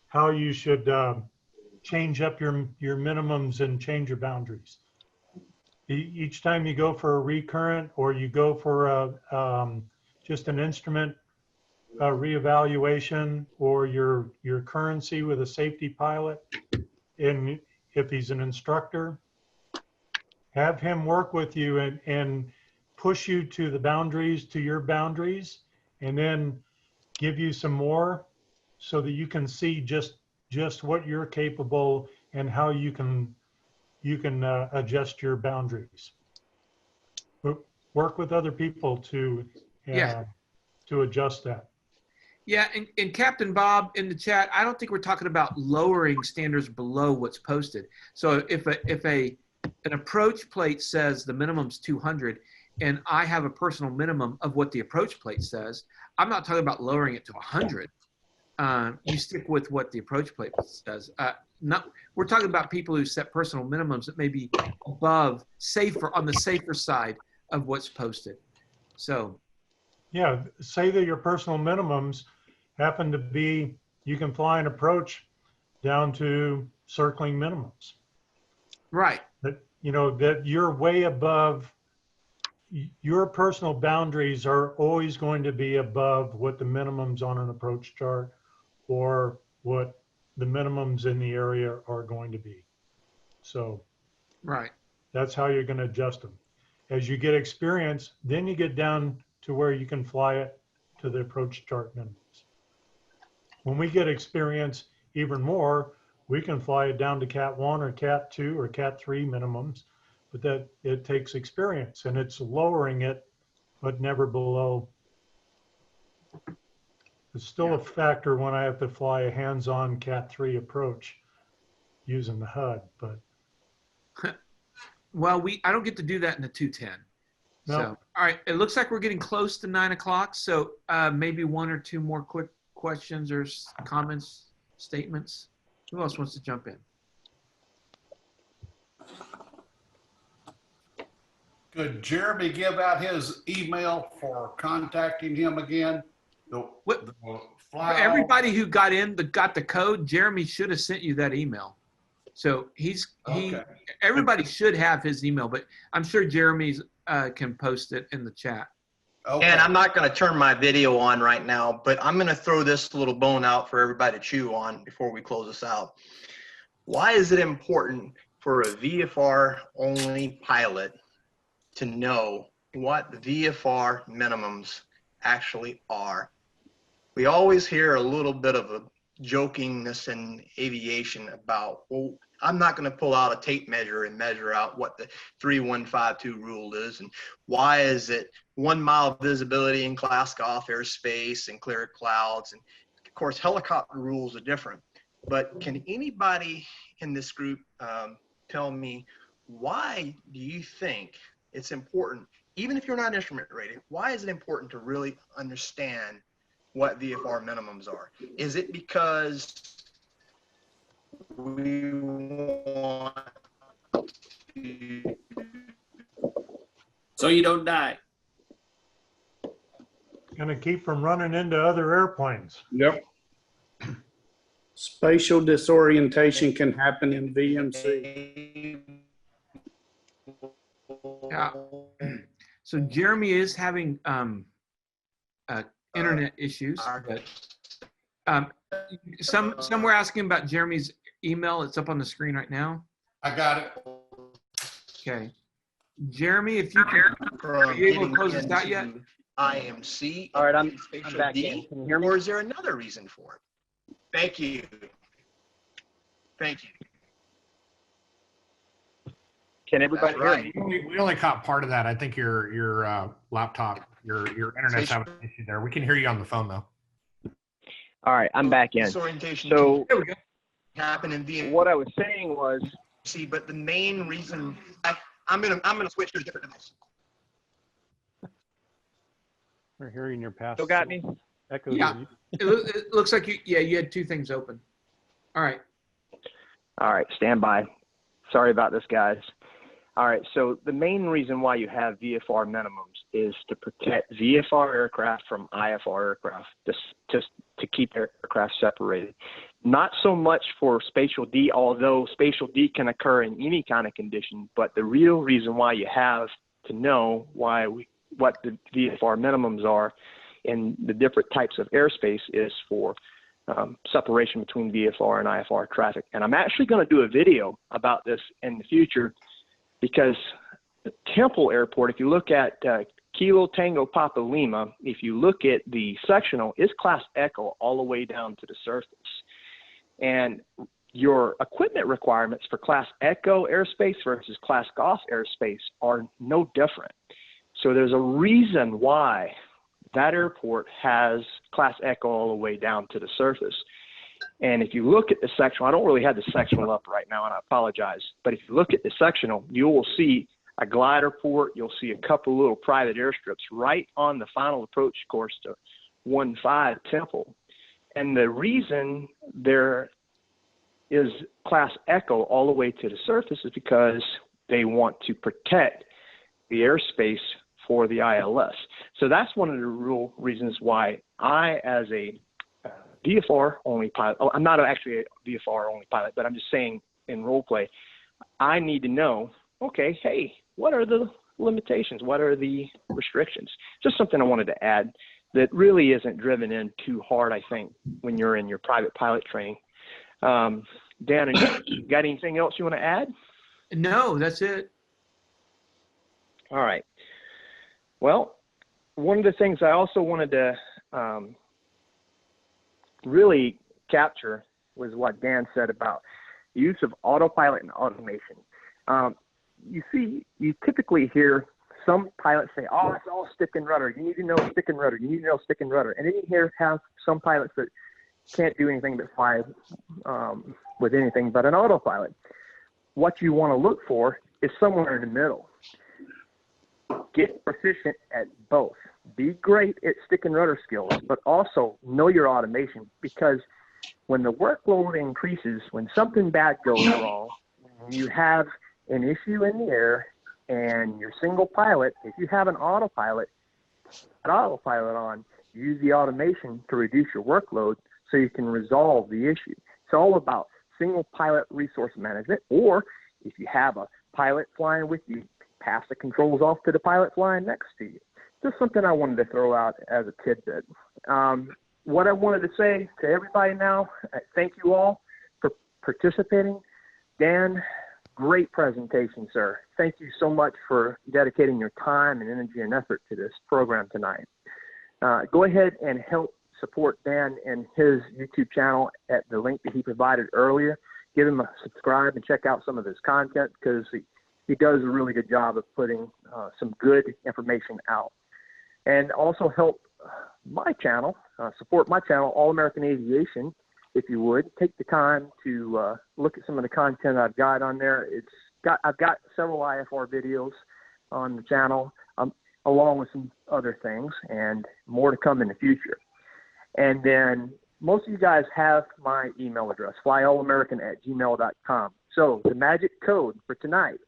how you should change up your minimums and change your boundaries. Each time you go for a recurrent or you go for just an instrument reevaluation, or your currency with a safety pilot, and if he's an instructor, have him work with you and push you to the boundaries, to your boundaries, and then give you some more so that you can see just what you're capable and how you can adjust your boundaries. Work with other people to adjust that. Yeah, and Captain Bob in the chat, I don't think we're talking about lowering standards below what's posted. So if an approach plate says the minimum's 200, and I have a personal minimum of what the approach plate says, I'm not talking about lowering it to 100. You stick with what the approach plate says. We're talking about people who set personal minimums that may be above, on the safer side of what's posted. So, yeah, say that your personal minimums happen to be, you can fly an approach down to circling minimums. Right. That, you know, that you're way above, your personal boundaries are always going to be above what the minimums on an approach chart or what the minimums in the area are going to be. So Right. that's how you're going to adjust them. As you get experience, then you get down to where you can fly it to the approach chart minimums. When we get experience even more, we can fly it down to Cat 1 or Cat 2 or Cat 3 minimums, but that it takes experience and it's lowering it, but never below. It's still a factor when I have to fly a hands-on Cat 3 approach using the HUD, but. Well, I don't get to do that in the 210. No. So, all right, it looks like we're getting close to 9 o'clock. So maybe one or two more quick questions or comments, statements. Who else wants to jump in? Could Jeremy give out his email for contacting him again? For everybody who got the code, Jeremy should have sent you that email. So everybody should have his email, but I'm sure Jeremy's can post it in the chat. Okay. And I'm not going to turn my video on right now, but I'm going to throw this little bone out for everybody to chew on before we close this out. Why is it important for a VFR only pilot to know what the VFR minimums actually are? We always hear a little bit of a jokingness in aviation about, well, I'm not going to pull out a tape measure and measure out what the 3152 rule is, and why is it 1 mile visibility in class Golf airspace and clear clouds, and of course helicopter rules are different. But can anybody in this group tell me, why do you think it's important, even if you're not instrument rated, why is it important to really understand what VFR minimums are? Is it because we want to... So you don't die. Going to keep from running into other airplanes. Yep. Spatial disorientation can happen in VMC. Yeah. So Jeremy is having internet issues. But, some were asking about Jeremy's email. It's up on the screen right now. I got it. Okay. Jeremy, if you can, are you able to close this out yet? IMC. All right, I'm back D, in. Can you hear me? or is there another reason for it? Thank you. Thank you. Can everybody hear me? We only caught part of that. I think your laptop, your internet's having an issue there. We can hear you on the phone though. All right, I'm back in. Disorientation So there we go. Happen in VMC. what I was saying was, But the main reason I'm gonna switch to a different device. We're hearing your past. still got me? Echo. Yeah. It looks like you had two things open. All right. All right, stand by. Sorry about this, guys. All right, so the main reason why you have VFR minimums is to protect VFR aircraft from IFR aircraft, just to keep aircraft separated. Not so much for spatial D, although spatial D can occur in any kind of condition, but the real reason why you have to know what the VFR minimums are in the different types of airspace is for separation between VFR and IFR traffic. And I'm actually going to do a video about this in the future, because the Temple Airport, if you look at Kilo Tango Papa Lima, if you look at the sectional, it's Class Echo all the way down to the surface. And your equipment requirements for Class Echo airspace versus Class Golf airspace are no different. So there's a reason why that airport has Class Echo all the way down to the surface. And if you look at the sectional, I don't really have the sectional up right now, and I apologize, but if you look at the sectional, you will see a glider port. You'll see a couple little private airstrips right on the final approach course to 1-5 Temple. And the reason there is Class Echo all the way to the surface is because they want to protect the airspace for the ILS. So that's one of the real reasons why I, as a VFR only pilot, I'm not actually a VFR only pilot, but I'm just saying in role play, I need to know, okay, hey, what are the limitations? What are the restrictions? Just something I wanted to add that really isn't driven in too hard, I think, when you're in your private pilot training. Dan, you got anything else you want to add? No, that's it. All right. Well, one of the things I also wanted to really capture was what Dan said about the use of autopilot and automation. You typically hear some pilots say, oh, it's all stick and rudder. You need to know stick and rudder. You need to know stick and rudder. And then you have some pilots that can't do anything but fly with anything but an autopilot. What you want to look for is somewhere in the middle. Get proficient at both. Be great at stick and rudder skills, but also know your automation, because when the workload increases, when something bad goes wrong, you have an issue in the air and your single pilot, if you have an autopilot on, use the automation to reduce your workload so you can resolve the issue. It's all about single pilot resource management, or if you have a pilot flying with you, pass the controls off to the pilot flying next to you. Just something I wanted to throw out as a tidbit. What I wanted to say to everybody now, thank you all for participating. Dan, great presentation, sir. Thank you so much for dedicating your time and energy and effort to this program tonight. Go ahead and help support Dan and his YouTube channel at the link that he provided earlier. Give him a subscribe and check out some of his content, because he does a really good job of putting some good information out. And also help my channel, support my channel, All American Aviation, if you would. Take the time to look at some of the content I've got on there. I've got several IFR videos on the channel, along with some other things, and more to come in the future. And then most of you guys have my email address, flyallamericans@gmail.com. So the magic code for tonight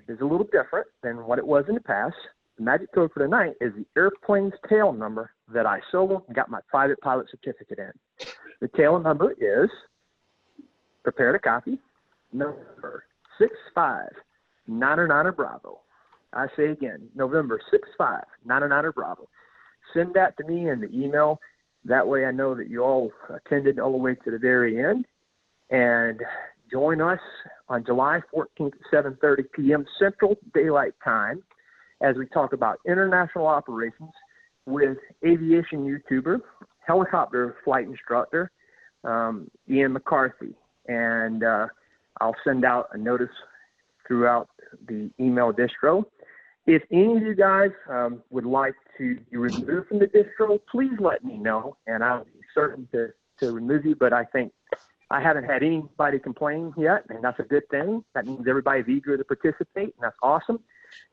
is a little different than what it was in the past. The magic code for tonight is the airplane's tail number that I solo and got my private pilot certificate in. The tail number is, prepare to copy, November 6599 Bravo. I say again, November 6599 Bravo. Send that to me in the email. That way I know that you all attended all the way to the very end. And join us on July 14th at 7:30 p.m. Central Daylight Time as we talk about international operations with aviation YouTuber, helicopter flight instructor, Ian McCarthy. And I'll send out a notice throughout the email distro. If any of you guys would like to be removed from the distro, please let me know, and I'll be certain to remove you. But I think I haven't had anybody complain yet, and that's a good thing. That means everybody's eager to participate, and that's awesome.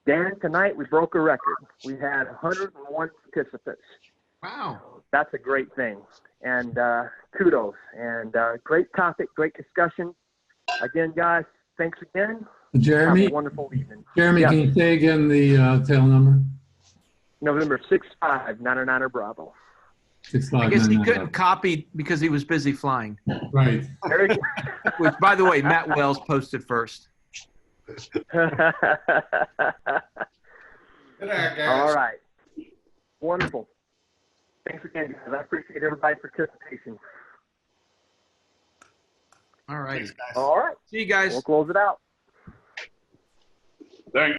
Dan, tonight we broke a record. We had 101 participants. Wow. That's a great thing. And kudos. And great topic, great discussion. Again, guys, thanks again. Jeremy, have a wonderful evening. Jeremy, Yeah. can you say again the tail number? November 6599 Bravo. I guess he couldn't copy because he was busy flying. Right. Very good. Which, by the way, Matt Wells posted first. Good night, guys. All right. Wonderful. Thanks again, guys. I appreciate everybody's participation. All right. Thanks, guys. All right. See you guys. We'll close it out. Thanks.